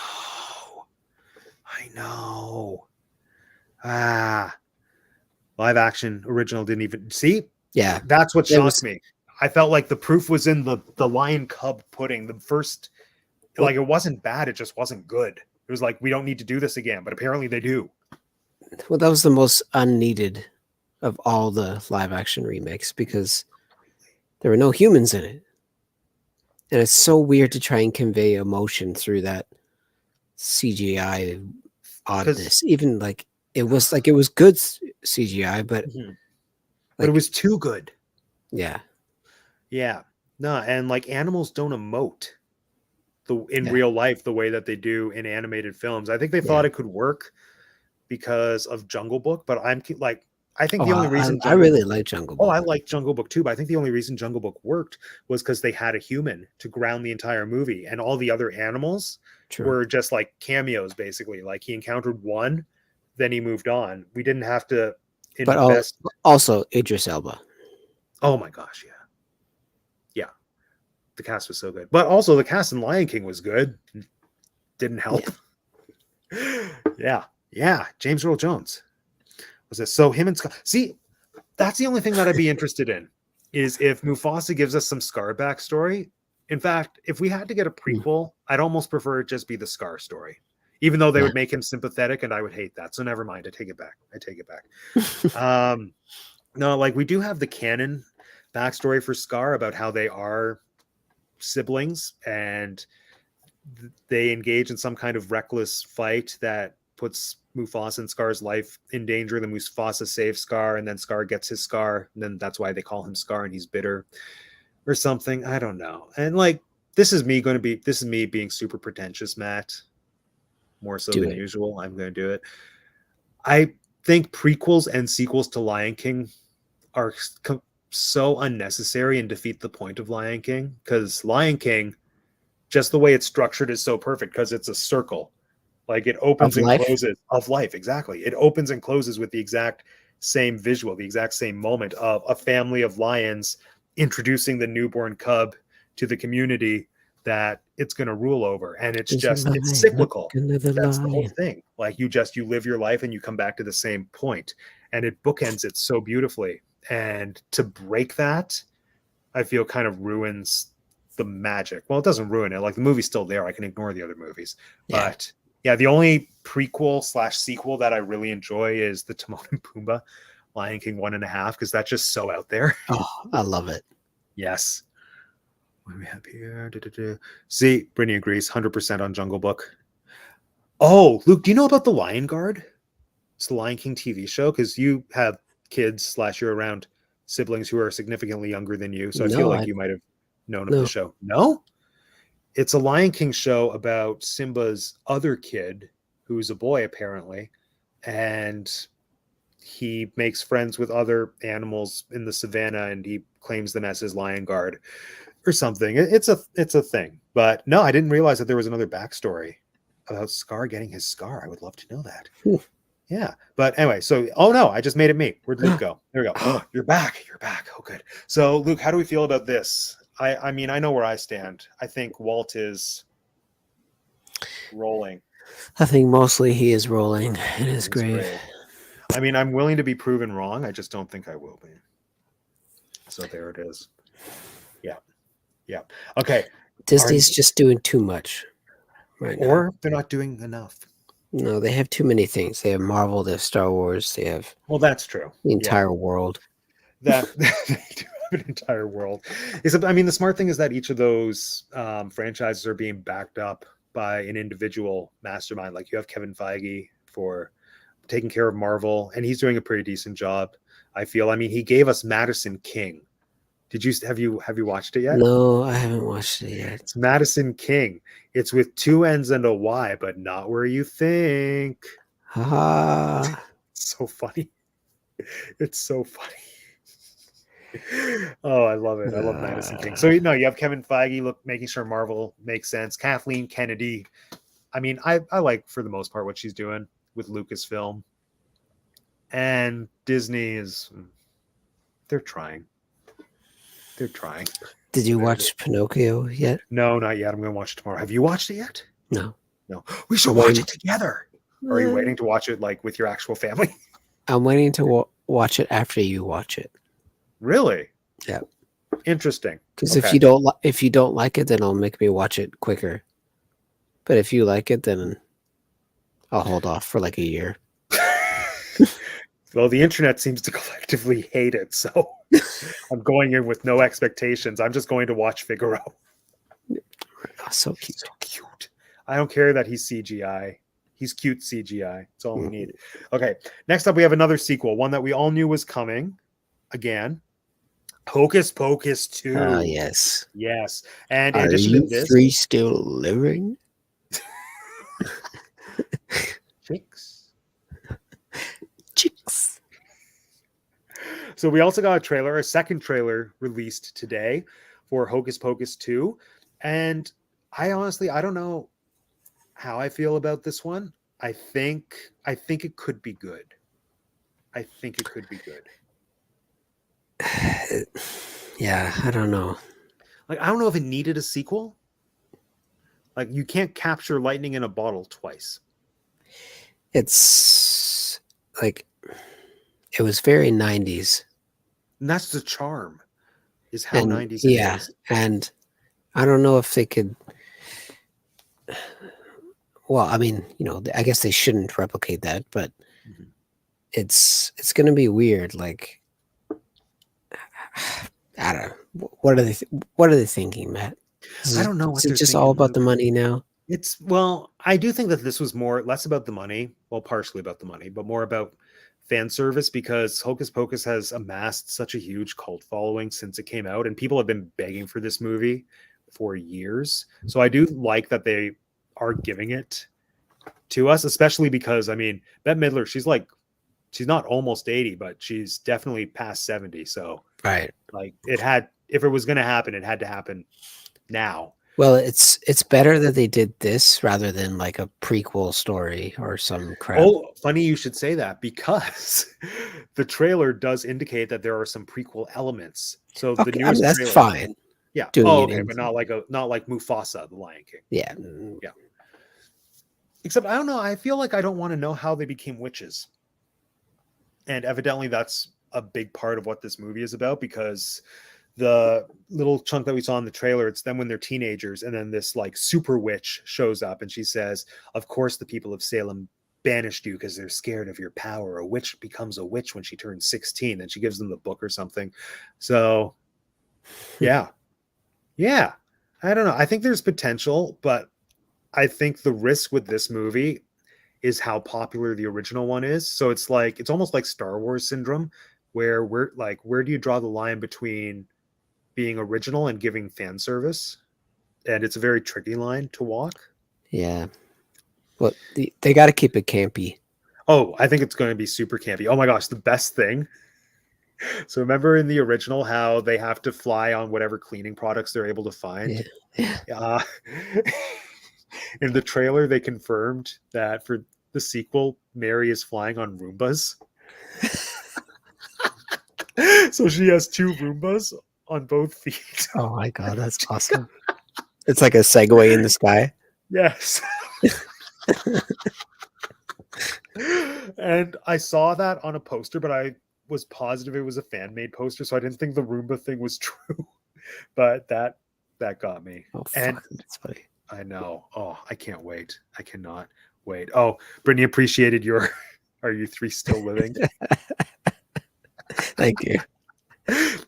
A: Live action original didn't even see.
B: Yeah,
A: That's what shocked me. I felt like the proof was in the lion cub pudding. The first, like, it wasn't bad. It just wasn't good. It was like, we don't need to do this again, but apparently they do.
B: Well, that was the most unneeded of all the live action remakes because there were no humans in it. And it's so weird to try and convey emotion through that CGI oddness. Even like it was good CGI, but
A: but it was too good.
B: Yeah.
A: Yeah. No, and like animals don't emote in real life the way that they do in animated films. I think they thought it could work because of Jungle Book, but I think the only reason
B: I really like Jungle Book.
A: I like Jungle Book too, but I think the only reason Jungle Book worked was because they had a human to ground the entire movie, and all the other animals were just like cameos, basically. Like he encountered one, then he moved on. We didn't have to invest.
B: But also Idris Elba.
A: Oh my gosh, yeah. The cast was so good. But also the cast in Lion King was good. Didn't help. Yeah. James Earl Jones was this. So him and Scar. See, that's the only thing that I'd be interested in, is if Mufasa gives us some Scar backstory. In fact, if we had to get a prequel, I'd almost prefer it just be the Scar story, even though they would make him sympathetic, and I would hate that. So never mind. I take it back. No, like we do have the canon backstory for Scar about how they are siblings and they engage in some kind of reckless fight that puts Mufasa and Scar's life in danger. Then Mufasa saves Scar, and then Scar gets his scar, and then that's why they call him Scar, and he's bitter or something. I don't know. And like this is me being super pretentious, Matt, more so than usual. I'm going to do it. I think prequels and sequels to Lion King are so unnecessary and defeat the point of Lion King, because Lion King, just the way it's structured, is so perfect because it's a circle. Like it opens and closes of life. Exactly. It opens and closes with the exact same visual, the exact same moment of a family of lions introducing the newborn cub to the community that it's going to rule over. And it's it's cyclical. That's the whole thing. Like you live your life and you come back to the same point, and it bookends it so beautifully. And to break that, I feel kind of ruins the magic. Well, it doesn't ruin it. Like the movie's still there. I can ignore the other movies. Yeah. But yeah, the only prequel/sequel that I really enjoy is the Timon and Pumbaa Lion King 1.5, because that's just so out there.
B: Oh, I love it.
A: Yes. What do we have here? See, Brittany agrees 100% on Jungle Book. Oh, Luke, do you know about the Lion Guard? It's the Lion King TV show, because you have kids / you're around siblings who are significantly younger than you. So I feel like you might have known of the show. No? It's a Lion King show about Simba's other kid, who's a boy apparently, and he makes friends with other animals in the savannah, and he claims them as his Lion Guard or something. It's a thing. But no, I didn't realize that there was another backstory about Scar getting his scar. I would love to know that. Ooh. Yeah. But anyway, so no, I just made it me. Where'd Luke go? There we go. Oh, you're back. Oh, good. So Luke, how do we feel about this? I mean, I know where I stand. I think Walt is rolling.
B: I think mostly he is rolling in his grave.
A: I mean, I'm willing to be proven wrong. I just don't think I will be. So there it is. Yeah. Okay.
B: Disney's just doing too much right now.
A: Or they're not doing enough.
B: No, they have too many things. They have Marvel, they have Star Wars, they have...
A: Well, that's true.
B: The entire world.
A: They do have an entire world. Except, I mean, the smart thing is that each of those franchises are being backed up by an individual mastermind. Like you have Kevin Feige for taking care of Marvel, and he's doing a pretty decent job, I feel. I mean, he gave us Madison King Have you watched it yet?
B: No, I haven't watched it yet.
A: It's Madison King. It's with two N's and a Y, but not where you think.
B: Ah,
A: It's so funny. It's so funny. Oh, I love it. I love Madison King. So you have Kevin Feige making sure Marvel makes sense. Kathleen Kennedy. I mean, I like for the most part what she's doing with Lucasfilm. And Disney is they're trying. They're trying.
B: did you watch Pinocchio yet?
A: No, not yet. I'm gonna watch it tomorrow. Have you watched it yet?
B: No.
A: No. We should watch it together. Or are you waiting to watch it like with your actual family?
B: I'm waiting to watch it after you watch it.
A: Really?
B: Yeah.
A: Interesting.
B: Because if you don't like it, then it'll make me watch it quicker. But if you like it, then I'll hold off for like a year.
A: Well, the internet seems to collectively hate it, so I'm going in with no expectations. I'm just going to watch Figaro.
B: Oh, so cute.
A: So cute. I don't care that he's CGI. He's cute CGI. That's all we need. Okay. Next up, we have another sequel, one that we all knew was coming. Again, Hocus Pocus 2.
B: Ah, yes.
A: Yes. And in
B: Are
A: addition
B: you
A: to this,
B: three still living?
A: Chicks.
B: Chicks.
A: So we also got a second trailer released today for Hocus Pocus 2. And I don't know how I feel about this one. I think it could be good. I think it could be good.
B: Yeah, I don't know.
A: Like, I don't know if it needed a sequel. Like, you can't capture lightning in a bottle twice.
B: It's like it was very 90s.
A: And that's the charm, is how
B: And
A: 90s it
B: yeah,
A: is.
B: and I don't know if they could. Well, I mean, I guess they shouldn't replicate that, but it's going to be weird. Like, I don't know. What are they thinking, Matt?
A: I don't know what
B: Is it
A: they're
B: just
A: thinking,
B: all about
A: Luke.
B: the money now?
A: I do think that this was less about the money, well, partially about the money, but more about fan service, because Hocus Pocus has amassed such a huge cult following since it came out, and people have been begging for this movie for years. So I do like that they are giving it to us, especially because, I mean, Bette Midler, she's not almost 80, but she's definitely past 70. So
B: Right.
A: like, if it was going to happen, it had to happen now.
B: Well, it's better that they did this rather than like a prequel story or some crap.
A: Oh, funny you should say that, because the trailer does indicate that there are some prequel elements. So
B: Okay,
A: the newest
B: that's
A: trailer,
B: fine.
A: yeah.
B: Doing it
A: But not like Mufasa, the Lion King.
B: Yeah.
A: Yeah. Except, I don't know. I feel like I don't want to know how they became witches. And evidently that's a big part of what this movie is about, because the little chunk that we saw in the trailer, it's them when they're teenagers, and then this like super witch shows up and she says, of course the people of Salem banished you because they're scared of your power. A witch becomes a witch when she turns 16. And she gives them the book or something. So yeah. I don't know. I think there's potential, but I think the risk with this movie is how popular the original one is. So it's almost like Star Wars syndrome, where where do you draw the line between being original and giving fan service? And it's a very tricky line to walk.
B: Yeah. Well, they got to keep it campy.
A: Oh, I think it's going to be super campy. Oh my gosh, the best thing. So remember in the original how they have to fly on whatever cleaning products they're able to find?
B: Yeah.
A: In the trailer, they confirmed that for the sequel, Mary is flying on Roombas. So she has two Roombas on both feet.
B: Oh my God, that's awesome. It's like a Segway in the sky.
A: Yes. And I saw that on a poster, but I was positive it was a fan-made poster, so I didn't think the Roomba thing was true. But that got me.
B: Oh,
A: and
B: fuck, that's funny.
A: I know. Oh, I can't wait. I cannot wait. Oh, Brittany appreciated your Are You Three Still Living?
B: Thank you.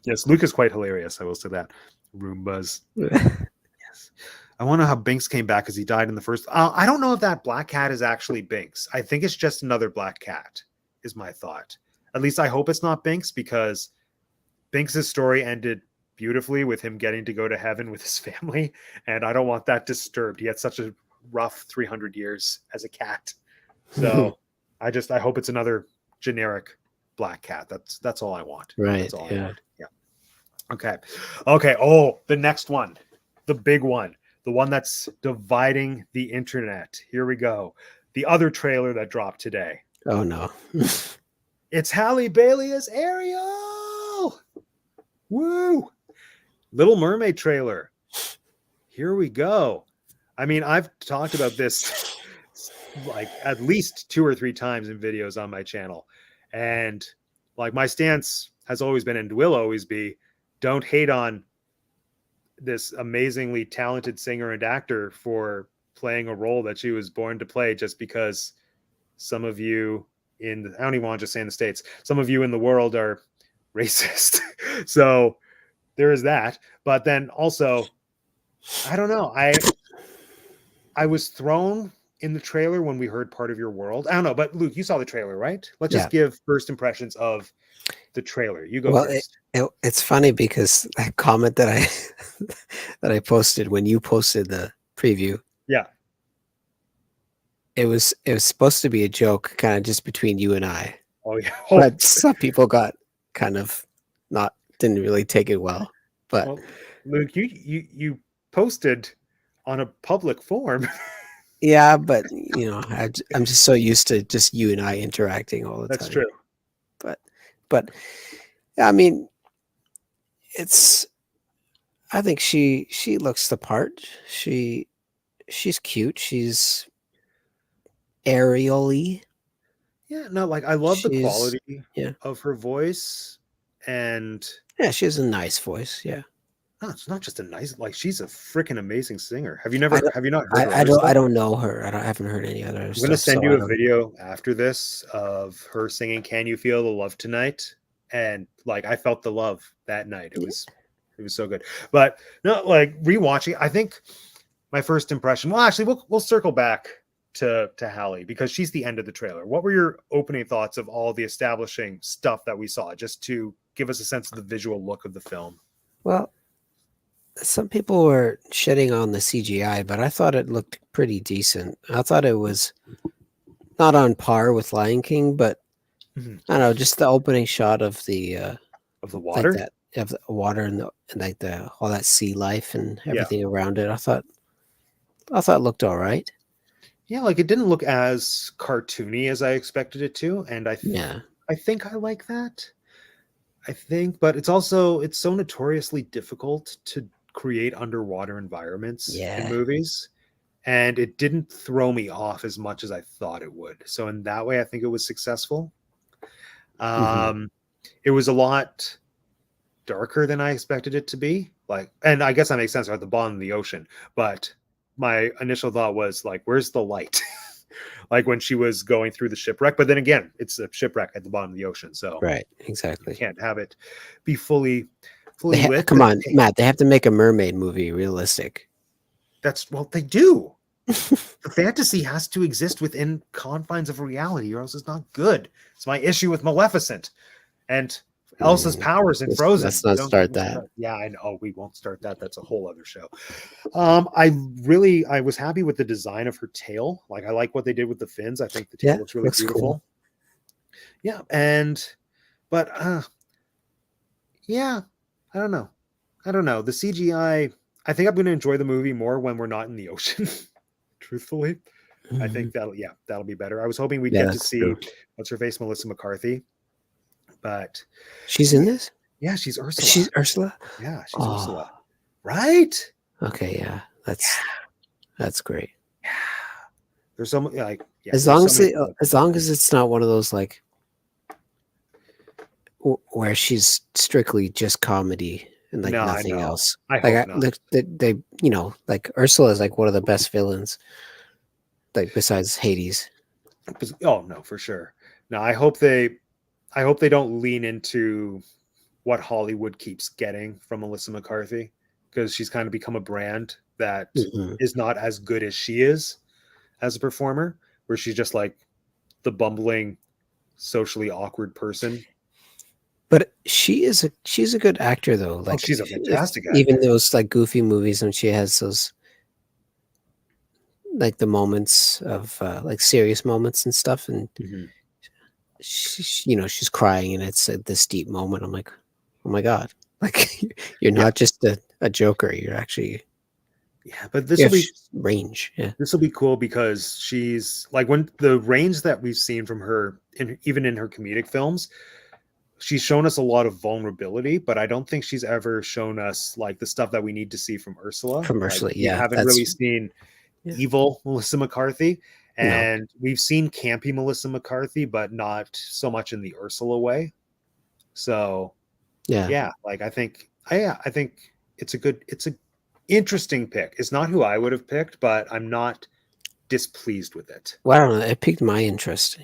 A: Yes, Luke is quite hilarious. I will say that. Roombas. Yes. I want to know how Binks came back, because he died in the first. I don't know if that black cat is actually Binks. I think it's just another black cat, is my thought. At least I hope it's not Binks, because Binks' story ended beautifully with him getting to go to heaven with his family, and I don't want that disturbed. He had such a rough 300 years as a cat. So I hope it's another generic black cat. That's all I want.
B: Right.
A: That's all I
B: Yeah.
A: want. Yeah. Okay. Oh, the next one, the big one, the one that's dividing the internet. Here we go. The other trailer that dropped today.
B: Oh no.
A: It's Halle Bailey as Ariel. Woo! Little Mermaid trailer. Here we go. I mean, I've talked about this like at least 2 or 3 times in videos on my channel. And like my stance has always been and will always be, don't hate on this amazingly talented singer and actor for playing a role that she was born to play just because some of you I don't even want to just say in the States, some of you in the world are racist. So there is that. But then also, I don't know. I was thrown in the trailer when we heard Part of Your World. I don't know, but Luke, you saw the trailer, right? Let's just give first impressions of the trailer. You go first.
B: It's funny because that comment that I that I posted when you posted the preview.
A: Yeah.
B: It was supposed to be a joke, kind of just between you and I.
A: Oh yeah.
B: But some people got kind of didn't really take it well. But
A: Luke, you posted on a public forum.
B: Yeah, but I'm just so used to just you and I interacting all the time.
A: That's true.
B: But I mean, I think she looks the part. She's cute. She's Ariel-y.
A: Yeah, no, like I love the quality of her voice, and
B: yeah, she has a nice voice. Yeah.
A: No, it's not just a nice, like she's a freaking amazing singer. Have you not heard her?
B: I don't know her. I haven't heard any other.
A: I'm going to send you a video after this of her singing "Can You Feel the Love Tonight?" And like I felt the love that night. It was so good. But no, like rewatching, I think my first impression. Well, actually, we'll circle back to Halle because she's the end of the trailer. What were your opening thoughts of all the establishing stuff that we saw, just to give us a sense of the visual look of the film?
B: Well, some people were shitting on the CGI, but I thought it looked pretty decent. I thought it was not on par with Lion King, but I don't know, just the opening shot of the
A: water,
B: like of the water and like all that sea life and everything around it. I thought it looked all right.
A: Yeah, like it didn't look as cartoony as I expected it to, and I think I like that. But it's so notoriously difficult to create underwater environments in movies, and it didn't throw me off as much as I thought it would. So in that way, I think it was successful. It was a lot darker than I expected it to be. Like, and I guess that makes sense at the bottom of the ocean. But my initial thought was like, where's the light? Like when she was going through the shipwreck. But then again, it's a shipwreck at the bottom of the ocean. So
B: right, exactly.
A: You can't have it be fully lit.
B: Come on, Matt. They have to make a mermaid movie realistic.
A: They do. The fantasy has to exist within confines of reality, or else it's not good. It's my issue with Maleficent and Elsa's powers in Frozen.
B: Let's not start that.
A: Yeah, I know. We won't start that. That's a whole other show. I was happy with the design of her tail. Like I like what they did with the fins. I think the tail looks really beautiful. Cool. Yeah, but I don't know. The CGI, I think I'm going to enjoy the movie more when we're not in the ocean. Truthfully, I think that'll be better. I was hoping we'd get to see what's her face, Melissa McCarthy, but
B: she's in this.
A: Yeah, she's Ursula.
B: She's Ursula.
A: Yeah, she's Ursula. Right?
B: Okay, yeah, that's great.
A: Yeah, there's so like
B: as long as it's not one of those like where she's strictly just comedy and like nothing else. They like Ursula is like one of the best villains, like besides Hades.
A: Oh no, for sure. No, I hope they don't lean into what Hollywood keeps getting from Melissa McCarthy, because she's kind of become a brand that is not as good as she is as a performer, where she's just like the bumbling, socially awkward person.
B: But she's a good actor though.
A: Oh,
B: Like
A: she's a
B: if
A: fantastic
B: even
A: actor.
B: those like goofy movies, and she has those like the moments of like serious moments and stuff, and
A: Mhm.
B: she's crying, and it's this deep moment. I'm like, oh my god, like you're
A: Yeah,
B: not just a joker. You're actually
A: yeah, but
B: you have range. Yeah,
A: this will be cool because she's like when the range that we've seen from her, even in her comedic films, she's shown us a lot of vulnerability, but I don't think she's ever shown us like the stuff that we need to see from Ursula. Like
B: commercially,
A: we
B: yeah,
A: haven't
B: that's
A: really seen
B: yeah.
A: evil Melissa McCarthy,
B: No,
A: and we've seen campy Melissa McCarthy, but not so much in the Ursula way. So
B: yeah.
A: yeah, like I think it's a interesting pick. It's not who I would have picked, but I'm not displeased with it.
B: Well, I don't know. It piqued my interest.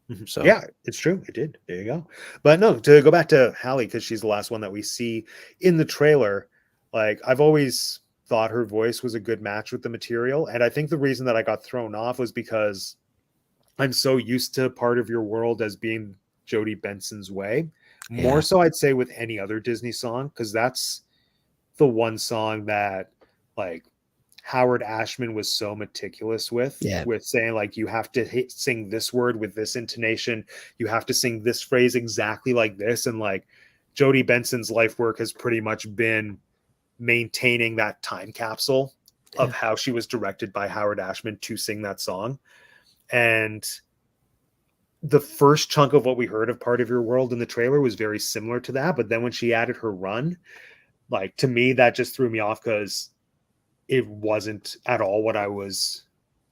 A: Mhm.
B: So
A: Yeah, it's true. It did. There you go. But no, to go back to Halle, because she's the last one that we see in the trailer, like I've always thought her voice was a good match with the material. And I think the reason that I got thrown off was because I'm so used to Part of Your World as being Jodie Benson's way. More
B: yeah,
A: so, I'd say, with any other Disney song, because that's the one song that, like, Howard Ashman was so meticulous
B: yeah,
A: with saying like you have to sing this word with this intonation, you have to sing this phrase exactly like this, and like Jodie Benson's life work has pretty much been maintaining that time capsule of
B: yeah,
A: how she was directed by Howard Ashman to sing that song. And the first chunk of what we heard of Part of Your World in the trailer was very similar to that, but then when she added her run, like to me that just threw me off because it wasn't at all what I was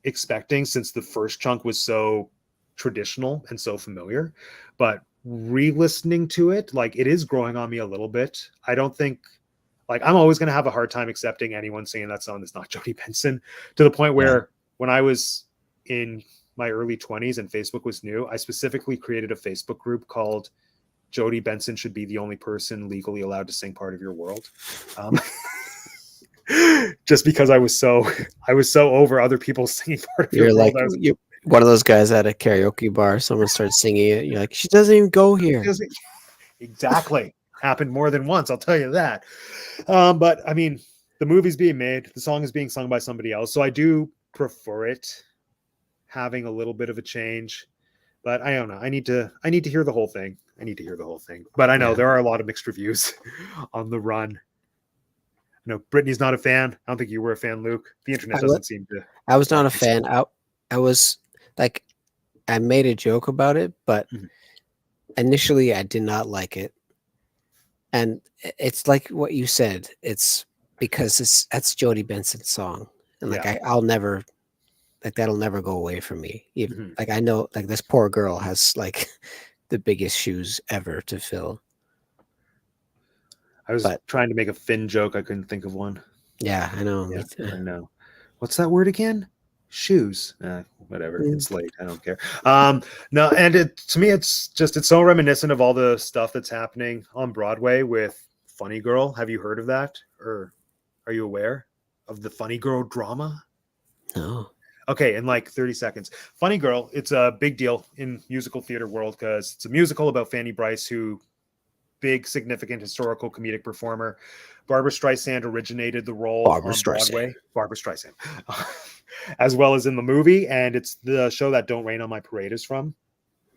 A: expecting since the first chunk was so traditional and so familiar. But re-listening to it, like it is growing on me a little bit. I don't think like I'm always going to have a hard time accepting anyone singing that song that's not Jodie Benson, to the point
B: yeah.
A: where when I was in my early 20s and Facebook was new, I specifically created a Facebook group called Jodie Benson should be the only person legally allowed to sing Part of Your World. Um, just because I was so over other people singing Part of Your
B: You're
A: World.
B: like
A: I was
B: you're one of those guys at a karaoke bar. Someone starts singing it. You're like, she doesn't even go here.
A: exactly happened more than once. I'll tell you that. But I mean, the movie's being made. The song is being sung by somebody else, so I do prefer it having a little bit of a change. But I don't know. I need to hear the whole thing. I need to hear the whole thing. But I know
B: Yeah,
A: there are a lot of mixed reviews on the run. No, Brittany's not a fan. I don't think you were a fan, Luke. The internet
B: I, wa-
A: doesn't seem to
B: I was not a
A: appreciate.
B: fan. I was like, I made a joke about it, but
A: Mhm.
B: initially I did not like it. And it's like what you said. It's because that's Jodie Benson's song, and like
A: Yeah.
B: I'll never like that'll never go away from me. Even
A: Mhm.
B: like I know like this poor girl has like the biggest shoes ever to fill.
A: I was
B: But
A: trying to make a Finn joke. I couldn't think of one.
B: yeah, I know.
A: Yeah,
B: Me too.
A: I know. What's that word again? Shoes. Whatever.
B: Mm.
A: It's late. I don't care. No, and it to me, it's so reminiscent of all the stuff that's happening on Broadway with Funny Girl. Have you heard of that, or are you aware of the Funny Girl drama?
B: No.
A: Okay, in like 30 seconds. Funny Girl, it's a big deal in musical theater world because it's a musical about Fanny Brice, who big, significant historical comedic performer. Barbara Streisand originated the role
B: Barbara
A: on
B: Streisand.
A: Broadway. Barbara Streisand, as well as in the movie, and it's the show that "Don't Rain on My Parade" is from.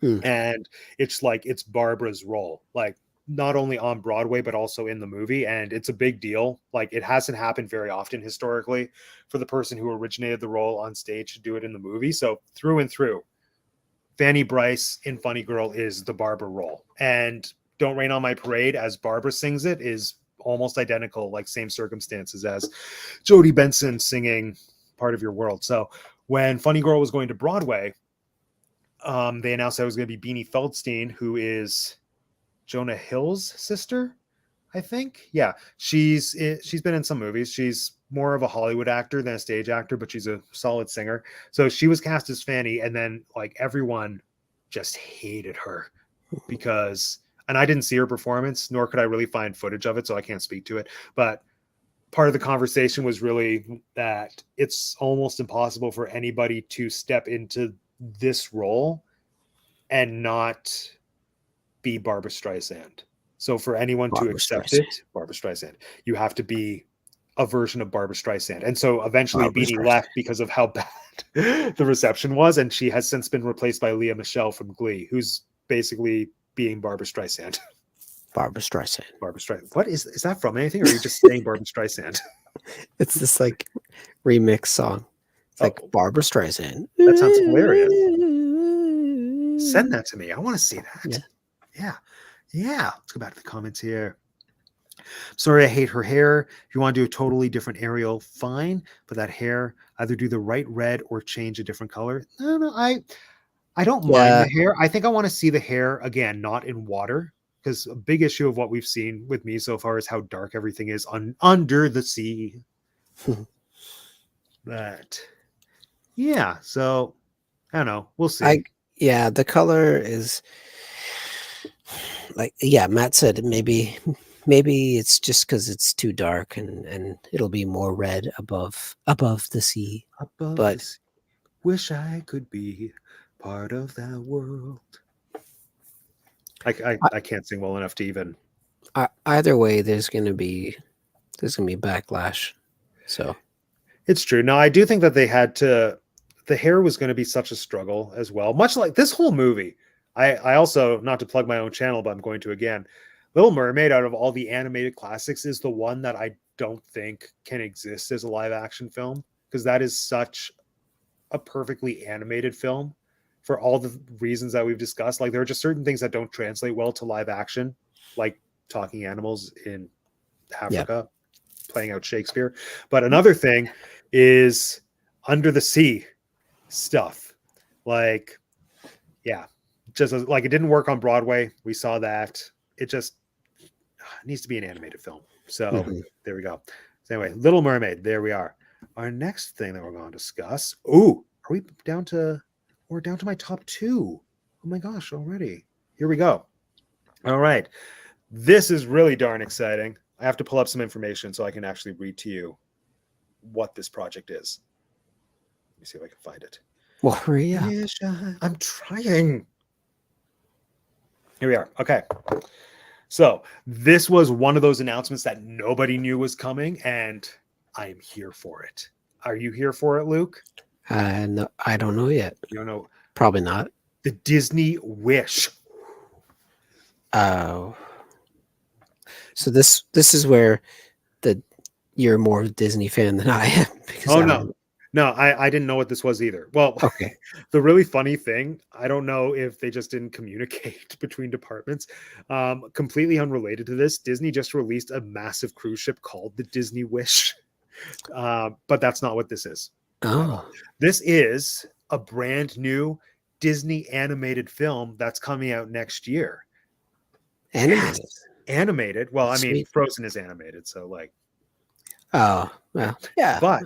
B: Hmm.
A: And it's like it's Barbara's role, like not only on Broadway but also in the movie, and it's a big deal. Like it hasn't happened very often historically for the person who originated the role on stage to do it in the movie. So through and through, Fanny Brice in Funny Girl is the Barbara role. And Don't Rain on My Parade, as Barbara sings it, is almost identical, like same circumstances as Jodie Benson singing Part of Your World. So when Funny Girl was going to Broadway, they announced that it was going to be Beanie Feldstein, who is Jonah Hill's sister, I think. Yeah, she's been in some movies. She's more of a Hollywood actor than a stage actor, but she's a solid singer. So she was cast as Fanny, and then like everyone just hated her because, and I didn't see her performance, nor could I really find footage of it, so I can't speak to it. But part of the conversation was really that it's almost impossible for anybody to step into this role and not be Barbara Streisand. So for anyone to
B: Barbara
A: accept
B: Streisand.
A: it, Barbara Streisand, you have to be a version of Barbara Streisand. And so eventually
B: Barbara
A: Beanie
B: Streisand.
A: left because of how bad the reception was. And she has since been replaced by Leah Michele from Glee, who's basically being Barbara Streisand.
B: Barbara Streisand.
A: Barbara Streisand. What is that from? Anything? Or are you just saying Barbara Streisand?
B: It's this like remix song. It's like
A: Oh.
B: Barbara Streisand.
A: That sounds hilarious. Send that to me. I want to see that. Yeah. Let's go back to the comments here. Sorry, I hate her hair. If you want to do a totally different Ariel, fine. But that hair, either do the right red or change a different color. No, I don't mind the hair. I think I want to see the hair again, not in water, because a big issue of what we've seen with me so far is how dark everything is under the sea. But yeah, so I don't know. We'll see.
B: The color is like, Matt said, maybe it's just because it's too dark and it'll be more red above the sea.
A: Above
B: but
A: the sea. Wish I could be part of that world. I can't sing well enough to even.
B: Either way, there's gonna be backlash. So
A: it's true. Now I do think that they had to. The hair was going to be such a struggle as well, much like this whole movie. I also, not to plug my own channel, but I'm going to again. Little Mermaid, out of all the animated classics, is the one that I don't think can exist as a live action film, because that is such a perfectly animated film for all the reasons that we've discussed. Like, there are just certain things that don't translate well to live action, like talking animals in Africa, playing out Shakespeare. But another thing is under the sea stuff. Like, just like it didn't work on Broadway. We saw that. It just needs to be an animated film. So there we go. So anyway, Little Mermaid. There we are. Our next thing that we're going to discuss. Ooh, are we down to? We're down to my top 2. Oh my gosh, already. Here we go. All right. This is really darn exciting. I have to pull up some information so I can actually read to you what this project is. Let me see if I can find it.
B: Well, hurry up.
A: I'm trying. Here we are. Okay. So this was one of those announcements that nobody knew was coming, and I am here for it. Are you here for it, Luke?
B: No, I don't know yet.
A: You don't know?
B: Probably not.
A: The Disney Wish.
B: Oh. So this is where you're more a Disney fan than I am. Because
A: No, I didn't know what this was either. Well,
B: okay.
A: The really funny thing, I don't know if they just didn't communicate between departments. Completely unrelated to this, Disney just released a massive cruise ship called the Disney Wish. But that's not what this is.
B: Oh.
A: This is a brand new Disney animated film that's coming out next year.
B: Animated?
A: Yes. Animated. Well, I mean,
B: Sweet.
A: Frozen is animated, so like.
B: Oh, well, yeah.
A: But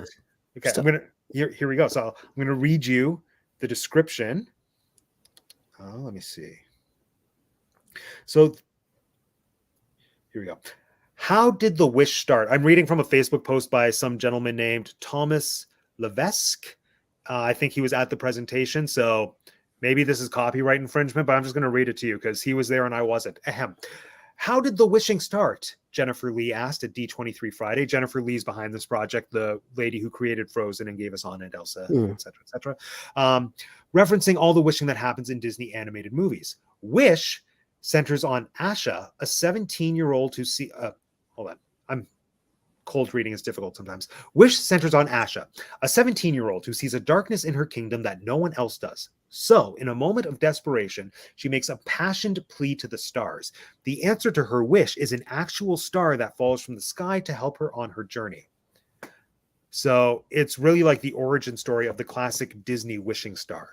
A: okay, here we go. So I'm gonna read you the description. Let me see. So here we go. How did the wish start? I'm reading from a Facebook post by some gentleman named Thomas Levesque. I think he was at the presentation, so maybe this is copyright infringement, but I'm just going to read it to you because he was there and I wasn't. Ahem. How did the wishing start? Jennifer Lee asked at D23 Friday. Jennifer Lee's behind this project, the lady who created Frozen and gave us Anna and Elsa, etc., etc. Referencing all the wishing that happens in Disney animated movies. Wish centers on Asha, a 17-year-old who see. Hold on, cold reading is difficult sometimes. Wish centers on Asha, a 17-year-old who sees a darkness in her kingdom that no one else does. So, in a moment of desperation, she makes a passionate plea to the stars. The answer to her wish is an actual star that falls from the sky to help her on her journey. So, it's really like the origin story of the classic Disney wishing star,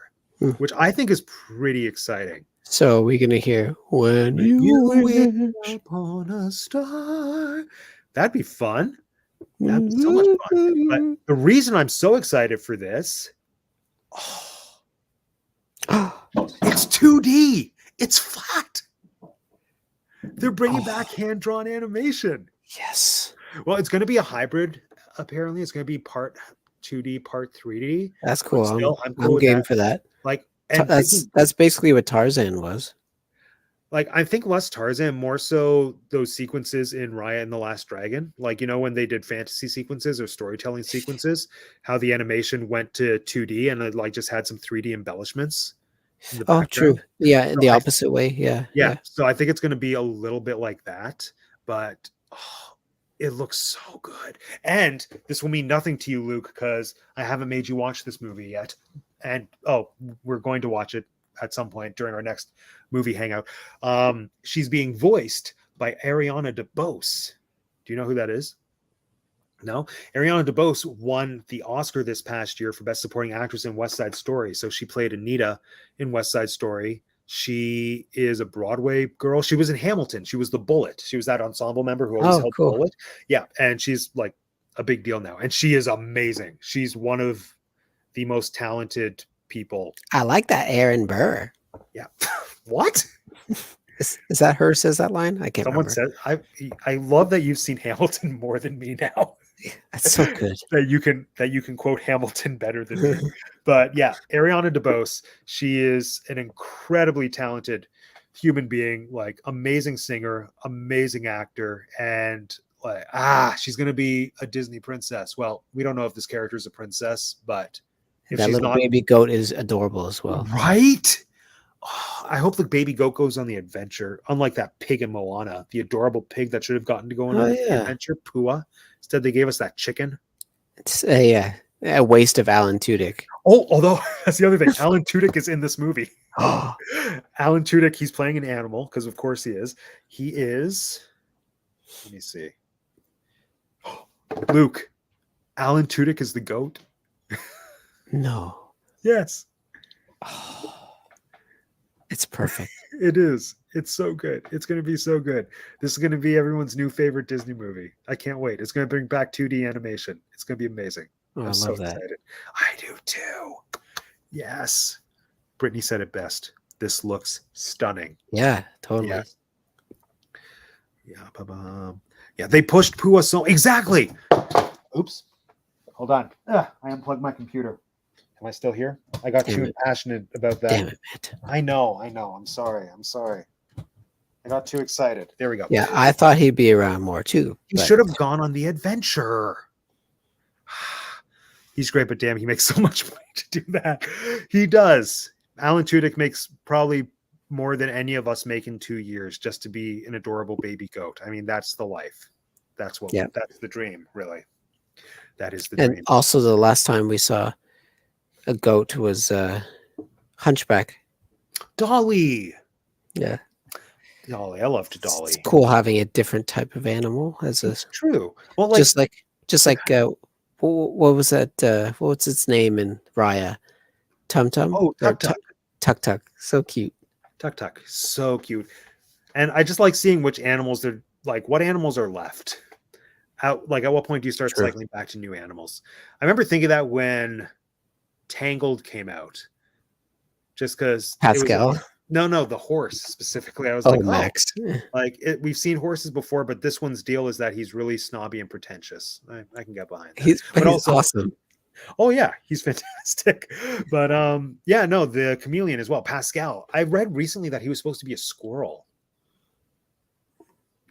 A: which I think is pretty exciting.
B: So, we're going to hear, when you wish
A: upon a star. That'd be fun. That'd be so much fun. But the reason I'm so excited for this, it's 2D. It's flat. They're bringing back hand-drawn animation.
B: Yes.
A: Well, it's going to be a hybrid. Apparently, it's going to be part 2D, part 3D.
B: That's cool.
A: I'm cool
B: I'm game for that.
A: Like,
B: that's basically what Tarzan was.
A: Like, I think less Tarzan, more so those sequences in Raya and the Last Dragon. Like, you know, when they did fantasy sequences or storytelling sequences, how the animation went to 2D and it like just had some 3D embellishments in the
B: Oh, true.
A: background.
B: Yeah,
A: So
B: the
A: I
B: opposite way. Yeah,
A: Yeah,
B: yeah.
A: so I think it's gonna be a little bit like that, but it looks so good. And this will mean nothing to you, Luke, because I haven't made you watch this movie yet. And we're going to watch it at some point during our next movie hangout. She's being voiced by Ariana DeBose. Do you know who that is? No, Ariana DeBose won the Oscar this past year for Best Supporting Actress in West Side Story. So she played Anita in West Side Story. She is a Broadway girl. She was in Hamilton. She was the Bullet. She was that ensemble member who always
B: Oh,
A: held the
B: cool.
A: bullet. Yeah, and she's like a big deal now. And she is amazing. She's one of the most talented people.
B: I like that Aaron Burr.
A: Yeah. What?
B: Is that her says that line? I can't
A: Someone
B: remember.
A: said I love that you've seen Hamilton more than me now.
B: That's so good.
A: that you can quote Hamilton better than me. But yeah, Ariana DeBose, she is an incredibly talented human being, like amazing singer, amazing actor, and like she's gonna be a Disney princess. Well, we don't know if this character is a princess, but if
B: That
A: she's
B: little
A: not,
B: baby goat is adorable as well.
A: right? I hope the baby goat goes on the adventure, unlike that pig in Moana, the adorable pig that should have gotten to go on
B: Oh
A: the
B: yeah.
A: adventure, Pua. Instead, they gave us that chicken.
B: It's a waste of Alan Tudyk.
A: Oh, although that's the other thing. Alan Tudyk is in this movie.
B: Oh,
A: Alan Tudyk, he's playing an animal because, of course, he is. He is. Let me see. Luke, Alan Tudyk is the goat.
B: no.
A: Yes,
B: Oh, it's perfect.
A: it is. It's so good. It's going to be so good. This is going to be everyone's new favorite Disney movie. I can't wait. It's going to bring back 2D animation. It's going to be amazing.
B: Oh, I
A: I'm so
B: love that.
A: excited. I do too. Yes. Brittany said it best. This looks stunning.
B: Yeah, totally.
A: Yes. Yeah. Yeah, they pushed Pua so exactly. Oops. Hold on. I unplugged my computer. Am I still here? I got too passionate about that.
B: Damn it, Matt.
A: I know. I'm sorry. I got too excited. There we go.
B: Yeah, I thought he'd be around more too.
A: He should have gone on the adventure. He's great, but damn, he makes so much money to do that. He does. Alan Tudyk makes probably more than any of us make in 2 years just to be an adorable baby goat. I mean, that's the life. That's the dream, really. That is the dream.
B: And also the last time we saw a goat was Hunchback.
A: Dolly.
B: Yeah.
A: Dolly. I loved Dolly.
B: It's cool having a different type of animal as a
A: It's true. Well, like,
B: just like what was that what's its name in Raya? Tum Tum?
A: oh, Tuk Tuk.
B: Tuk Tuk. So cute.
A: Tuk Tuk. So cute. And I just like seeing which animals they're like, what animals are left. Like, at what point do you start cycling back to new animals? I remember thinking that when Tangled came out, just because
B: Pascal.
A: No, the horse specifically. I was
B: Max.
A: We've seen horses before, but this one's deal is that he's really snobby and pretentious. I can get behind that.
B: He's also awesome.
A: Oh yeah, he's fantastic. But the chameleon as well, Pascal. I read recently that he was supposed to be a squirrel.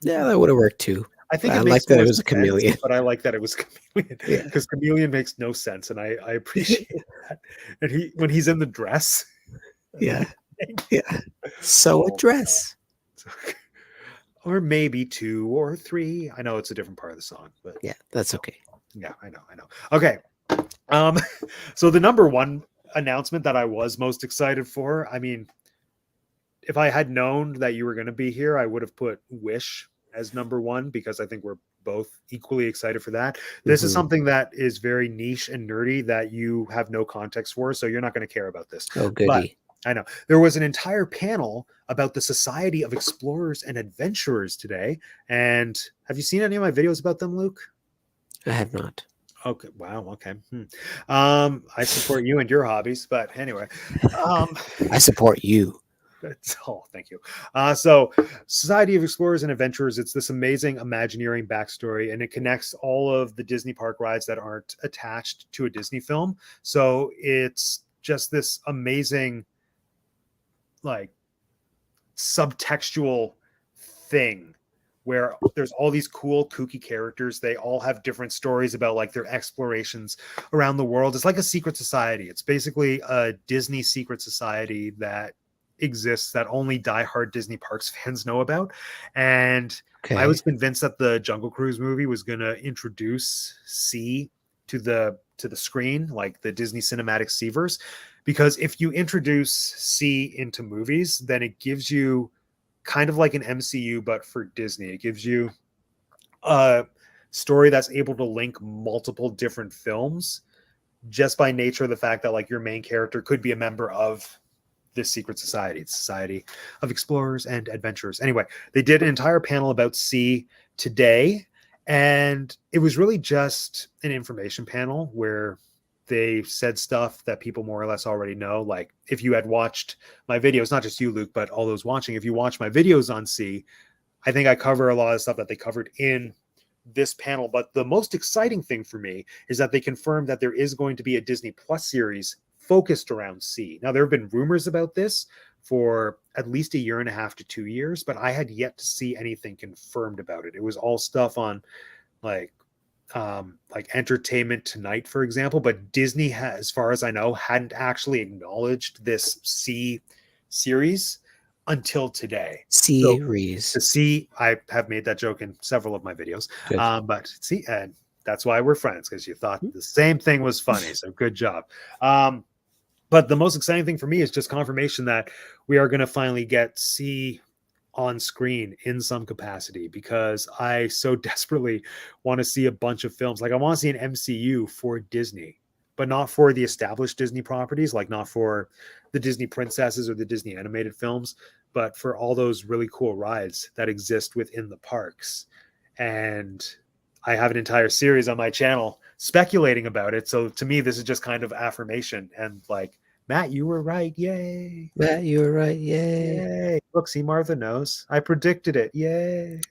B: Yeah, that would have worked too.
A: I think
B: I like that it was a chameleon,
A: but I like that it was a chameleon because chameleon makes no sense, and I appreciate that. And when he's in the dress,
B: yeah, so a dress,
A: or maybe 2 or 3. I know it's a different part of the song, but
B: yeah, that's okay.
A: Yeah, I know. Okay, so the number one announcement that I was most excited for. I mean, if I had known that you were going to be here, I would have put Wish as number one because I think we're both equally excited for that. This is something that is very niche and nerdy that you have no context for, so you're not going to care about this.
B: Oh, goody.
A: But I know. There was an entire panel about the Society of Explorers and Adventurers today. And have you seen any of my videos about them, Luke?
B: I have not.
A: Okay. Wow. Okay. I support you and your hobbies, but anyway.
B: I support you.
A: Thank you. So Society of Explorers and Adventurers, it's this amazing Imagineering backstory, and it connects all of the Disney park rides that aren't attached to a Disney film. So it's just this amazing, like, subtextual thing where there's all these cool kooky characters. They all have different stories about like their explorations around the world. It's like a secret society. It's basically a Disney secret society that exists that only diehard Disney parks fans know about. And I was convinced that the Jungle Cruise movie was going to introduce C to the screen, like the Disney cinematic SEAverse, because if you introduce C into movies, then it gives you kind of like an MCU, but for Disney. It gives you a story that's able to link multiple different films just by nature of the fact that like your main character could be a member of this secret society. It's a society of explorers and adventurers. Anyway, they did an entire panel about C today, and it was really just an information panel where they said stuff that people more or less already know. Like if you had watched my videos, not just you, Luke, but all those watching, if you watch my videos on C, I think I cover a lot of stuff that they covered in this panel. But the most exciting thing for me is that they confirmed that there is going to be a Disney Plus series focused around C. Now, there have been rumors about this for at least 1.5 years to 2 years, but I had yet to see anything confirmed about it. It was all stuff on like Entertainment Tonight, for example, but Disney has, as far as I know, hadn't actually acknowledged this C series until today.
B: SEAverse.
A: The C, I have made that joke in several of my videos. But see, and that's why we're friends, because you thought the same thing was funny. So good job. But the most exciting thing for me is just confirmation that we are going to finally get C on screen in some capacity, because I so desperately want to see a bunch of films. Like I want to see an MCU for Disney, but not for the established Disney properties, like not for the Disney princesses or the Disney animated films, but for all those really cool rides that exist within the parks. And I have an entire series on my channel speculating about it. So to me, this is just kind of affirmation and like, Matt, you were right. Yay.
B: Matt, you were right. Yay.
A: Yay. Look, see, Martha knows. I predicted it. Yay.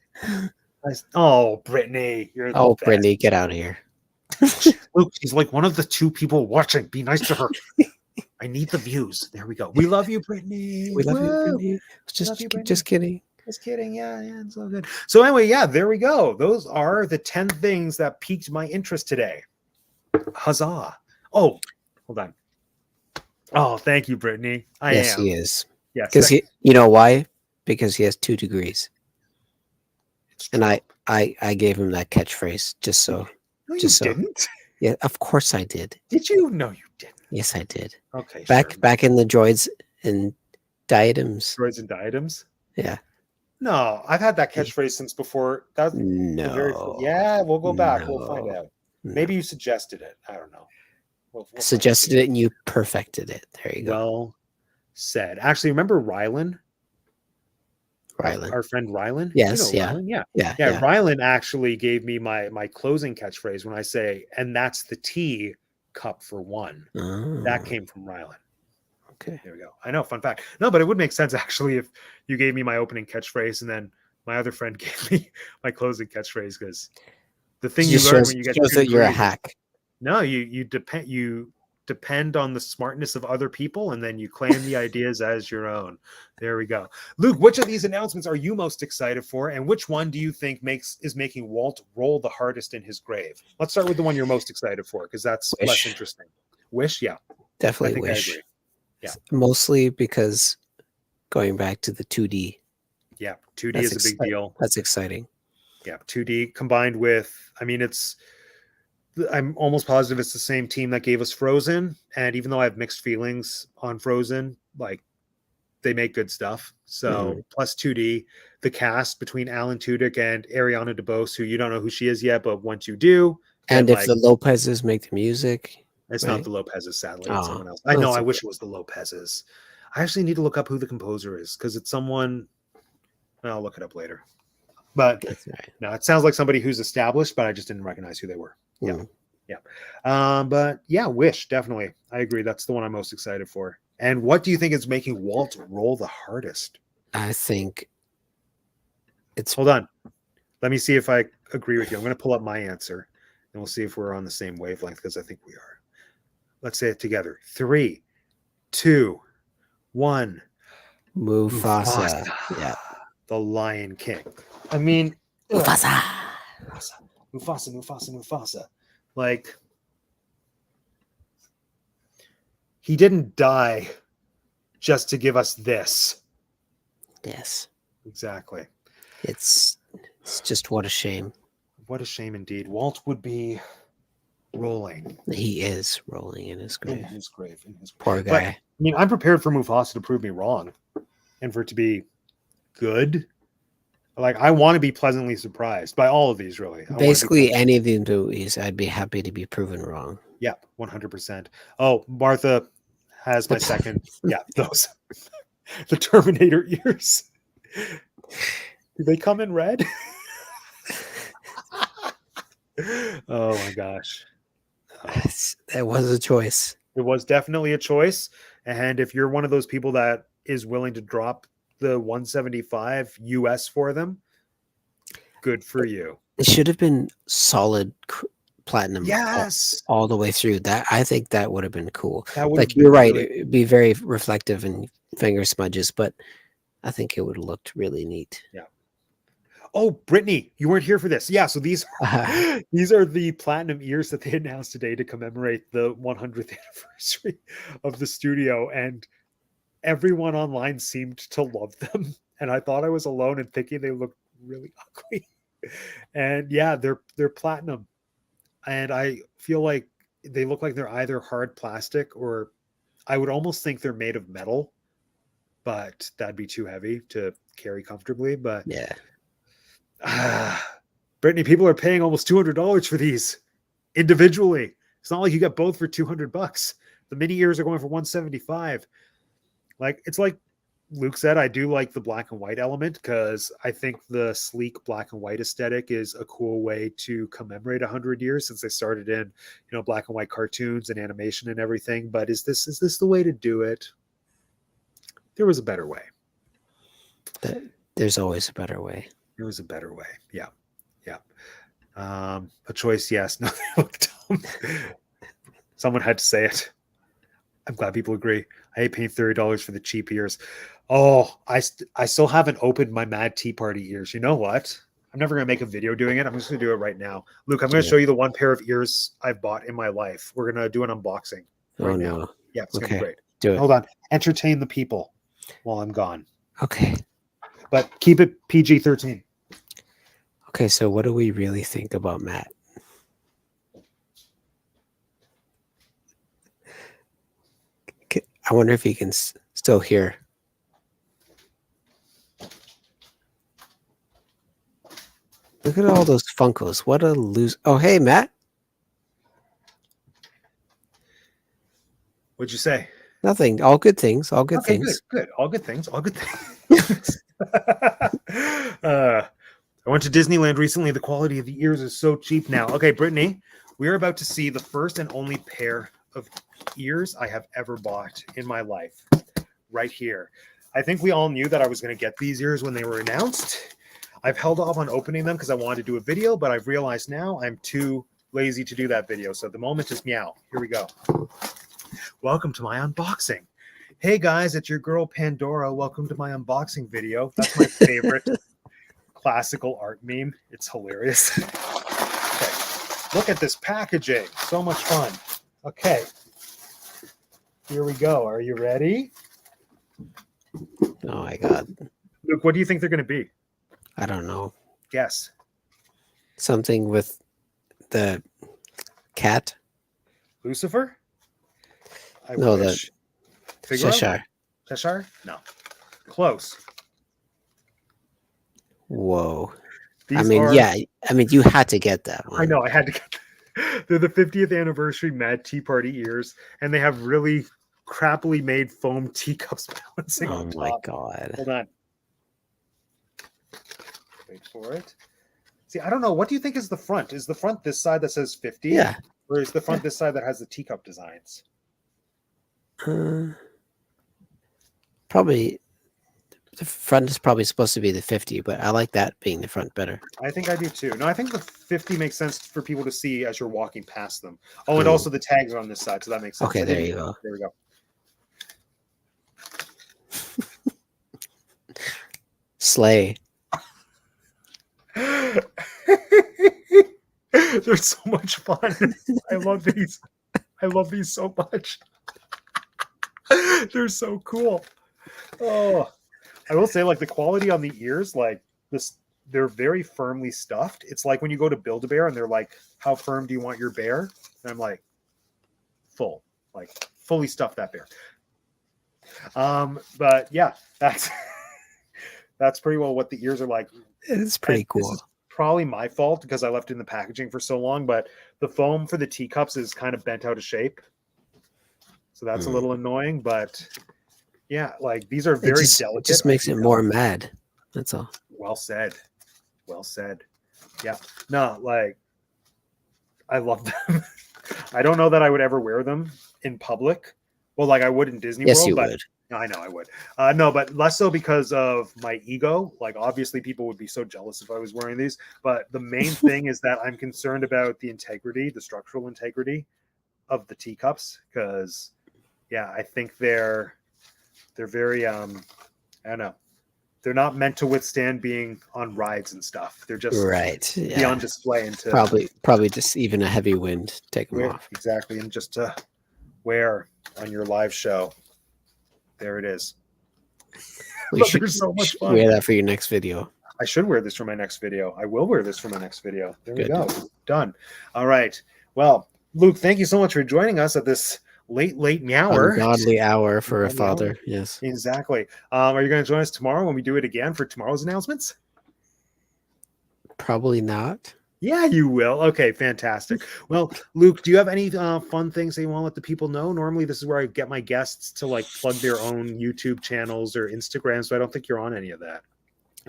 A: Oh, Brittany. You're the best.
B: Brittany, get out of here.
A: Luke, she's like one of the 2 people watching. Be nice to her. I need the views. There we go. We love you, Brittany.
B: We love you, Brittany. Just kidding.
A: Just kidding. Yeah, it's all good. So anyway, yeah, there we go. Those are the 10 things that piqued my interest today. Huzzah. Oh, hold on. Oh, thank you, Brittany.
B: Yes, he is.
A: Yes.
B: Because you know why? Because he has 2 degrees. And I gave him that catchphrase just so.
A: No,
B: just
A: you didn't.
B: Yeah, of course I did.
A: Did you? No, you didn't.
B: Yes, I did.
A: Okay.
B: Back in the droids and diadems.
A: Droids and diadems?
B: Yeah.
A: No, I've had that catchphrase since before. Yeah, we'll go back. We'll find out. Maybe you suggested it. I don't know. We'll
B: suggested it and you perfected it. There you go.
A: Well said. Actually, remember Rylan? Our friend Rylan?
B: Yes,
A: you know Rylan? Yeah. Rylan actually gave me my closing catchphrase when I say, and that's the Teacup For One.
B: Oh.
A: That came from Rylan.
B: Okay.
A: There we go. I know, fun fact. No, but it would make sense actually if you gave me my opening catchphrase and then my other friend gave me my closing catchphrase, because the thing you learn when you get
B: that you're a hack.
A: No, you depend on the smartness of other people, and then you claim the ideas as your own. There we go. Luke, which of these announcements are you most excited for, and which one do you think is making Walt roll the hardest in his grave? Let's start with the one you're most excited for, because that's less interesting. Wish, yeah.
B: Definitely Wish.
A: I agree. Yeah.
B: Mostly because going back to the 2D.
A: Yeah, 2D is a big deal.
B: That's exciting.
A: Yeah, 2D combined with, I'm almost positive it's the same team that gave us Frozen. And even though I have mixed feelings on Frozen, like they make good stuff. So plus 2D, the cast between Alan Tudyk and Ariana DeBose, who you don't know who she is yet, but once you do.
B: And if the Lopez's make the music.
A: It's not the Lopez's, sadly. It's someone else. I know. I wish it was the Lopez's. I actually need to look up who the composer is, because it's someone. I'll look it up later. But no, it sounds like somebody who's established, but I just didn't recognize who they were. Yeah. But yeah, Wish, definitely. I agree. That's the one I'm most excited for. And what do you think is making Walt roll the hardest?
B: I think it's.
A: Hold on. Let me see if I agree with you. I'm going to pull up my answer, and we'll see if we're on the same wavelength, because I think we are. Let's say it together. 3, 2, 1.
B: Mufasa. Yeah.
A: The Lion King. I mean,
B: Mufasa.
A: Mufasa. Like, he didn't die just to give us this.
B: Yes.
A: Exactly.
B: It's just what a shame.
A: What a shame indeed. Walt would be rolling.
B: He is rolling in his grave.
A: In his grave.
B: Poor
A: But,
B: guy.
A: I mean, I'm prepared for Mufasa to prove me wrong and for it to be good. Like, I want to be pleasantly surprised by all of these, really.
B: Basically, any of the movies, I'd be happy to be proven wrong.
A: Yeah, 100%. Oh, Martha has my second. Yeah, those. The Terminator ears. Do they come in red? Oh my gosh.
B: That was a choice.
A: It was definitely a choice. And if you're one of those people that is willing to drop the 175 US for them, good for you.
B: It should have been solid platinum.
A: Yes.
B: All the way through. That I think that would have been cool.
A: That would
B: like you're right, it'd be very reflective and finger smudges, but I think it would have looked really neat.
A: Yeah. Oh, Brittany, you weren't here for this. Yeah, so these are the platinum ears that they announced today to commemorate the 100th anniversary of the studio, and everyone online seemed to love them. And I thought I was alone in thinking they looked really ugly. And yeah, they're platinum, and I feel like they look like they're either hard plastic or I would almost think they're made of metal, but that'd be too heavy to carry comfortably. But
B: yeah.
A: Brittany, people are paying almost $200 for these individually. It's not like you get both for $200. The mini ears are going for $175. Like, it's like Luke said, I do like the black and white element because I think the sleek black and white aesthetic is a cool way to commemorate 100 years since they started in, black and white cartoons and animation and everything. But is this the way to do it? There was a better way.
B: There's always a better way.
A: There was a better way. Yeah. Yeah. A choice, yes. No, they look dumb. Someone had to say it. I'm glad people agree. I hate paying $30 for the cheap ears. Oh, I still haven't opened my Mad Tea Party ears. You know what? I'm never going to make a video doing it. I'm just going to do it right now. Luke, I'm going to show you the one pair of ears I've bought in my life. We're going to do an unboxing right now. Yeah, it's going to be great.
B: Do it.
A: Hold on. Entertain the people while I'm gone.
B: Okay.
A: But keep it PG-13.
B: Okay, so what do we really think about Matt? I wonder if he can still hear. Look at all those Funkos. What a loose. Oh, hey, Matt.
A: What'd you say?
B: Nothing. All good things. All good things.
A: Good. All good things. All good things. I went to Disneyland recently. The quality of the ears is so cheap now. Okay, Brittany, we're about to see the first and only pair of ears I have ever bought in my life. Right here. I think we all knew that I was going to get these ears when they were announced. I've held off on opening them because I wanted to do a video, but I've realized now I'm too lazy to do that video. So the moment is meow. Here we go. Welcome to my unboxing. Hey guys, it's your girl Pandora. Welcome to my unboxing video. That's my favorite classical art meme. It's hilarious. Okay. Look at this packaging. So much fun. Okay. Here we go. Are you ready?
B: Oh my God.
A: Luke, what do you think they're going to be?
B: I don't know.
A: Guess.
B: Something with the cat?
A: Lucifer?
B: No, the Cheshire.
A: Cheshire? No. Close.
B: Whoa.
A: These
B: you had to get that one.
A: I know, I had to get that. They're the 50th anniversary Mad Tea Party ears, and they have really crappily made foam teacups balancing on top.
B: Oh my God.
A: Hold on. Wait for it. See, I don't know. What do you think is the front? Is the front this side that says 50?
B: Yeah.
A: Or is the front this side that has the teacup designs?
B: Probably the front is probably supposed to be the 50, but I like that being the front better.
A: I think I do too. No, I think the 50 makes sense for people to see as you're walking past them. Oh, and also the tags are on this side, so that makes sense.
B: Okay, there you go.
A: There we go.
B: sleigh.
A: They're so much fun. I love these. I love these so much. They're so cool. Oh, I will say, like, the quality on the ears, like this, they're very firmly stuffed. It's like when you go to Build-A-Bear and they're like, "How firm do you want your bear?" And I'm like, full, like fully stuffed that bear. But yeah, that's that's pretty well what the ears are like.
B: It's pretty
A: And
B: cool.
A: This is probably my fault because I left it in the packaging for so long, but the foam for the teacups is kind of bent out of shape. So that's a little annoying, but yeah, like these are very delicate.
B: It just makes it more mad. That's all.
A: Well said. Well said. Yeah. No, like I love them. I don't know that I would ever wear them in public. Well, like I would in Disney
B: Yes,
A: World,
B: you
A: but
B: would.
A: I know I would. No, but less so because of my ego. Like, obviously, people would be so jealous if I was wearing these. But the main thing is that I'm concerned about the integrity, the structural integrity of the teacups. Because, yeah, I think they're very I don't know. They're not meant to withstand being on rides and stuff. They're just
B: right.
A: be on display and to
B: probably just even a heavy wind take them off.
A: Exactly, and just to wear on your live show. There it is.
B: You should,
A: so much fun.
B: Wear that for your next video.
A: I should wear this for my next video. I will wear this for my next video. There we go. Done. All right. Well, Luke, thank you so much for joining us at this late hour.
B: Ungodly hour for a father. Hour. Yes.
A: Exactly. Are you going to join us tomorrow when we do it again for tomorrow's announcements?
B: Probably not.
A: Yeah, you will. Okay, fantastic. Well, Luke, do you have any fun things that you want to let the people know? Normally, this is where I get my guests to like plug their own YouTube channels or Instagram, so I don't think you're on any of that.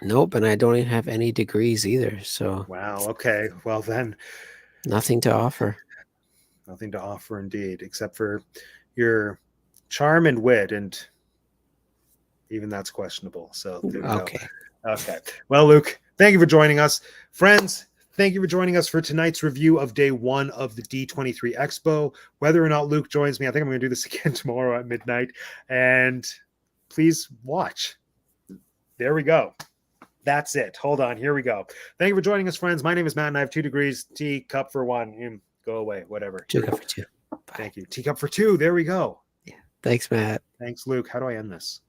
B: Nope, and I don't even have any degrees either. So
A: wow. Okay. Well, then,
B: nothing to offer.
A: Nothing to offer, indeed, except for your charm and wit, and even that's questionable. So there we go. Okay. Well, Luke, thank you for joining us, friends. Thank you for joining us for tonight's review of day 1 of the D23 Expo. Whether or not Luke joins me, I think I'm going to do this again tomorrow at midnight. And please watch. There we go. That's it. Hold on. Here we go. Thank you for joining us, friends. My name is Matt, and I have 2 degrees. Teacup for 1. Go away. Whatever.
B: Teacup for 2. Bye.
A: Thank you. Teacup for 2. There we go.
B: Yeah. Thanks, Matt.
A: Thanks, Luke. How do I end this?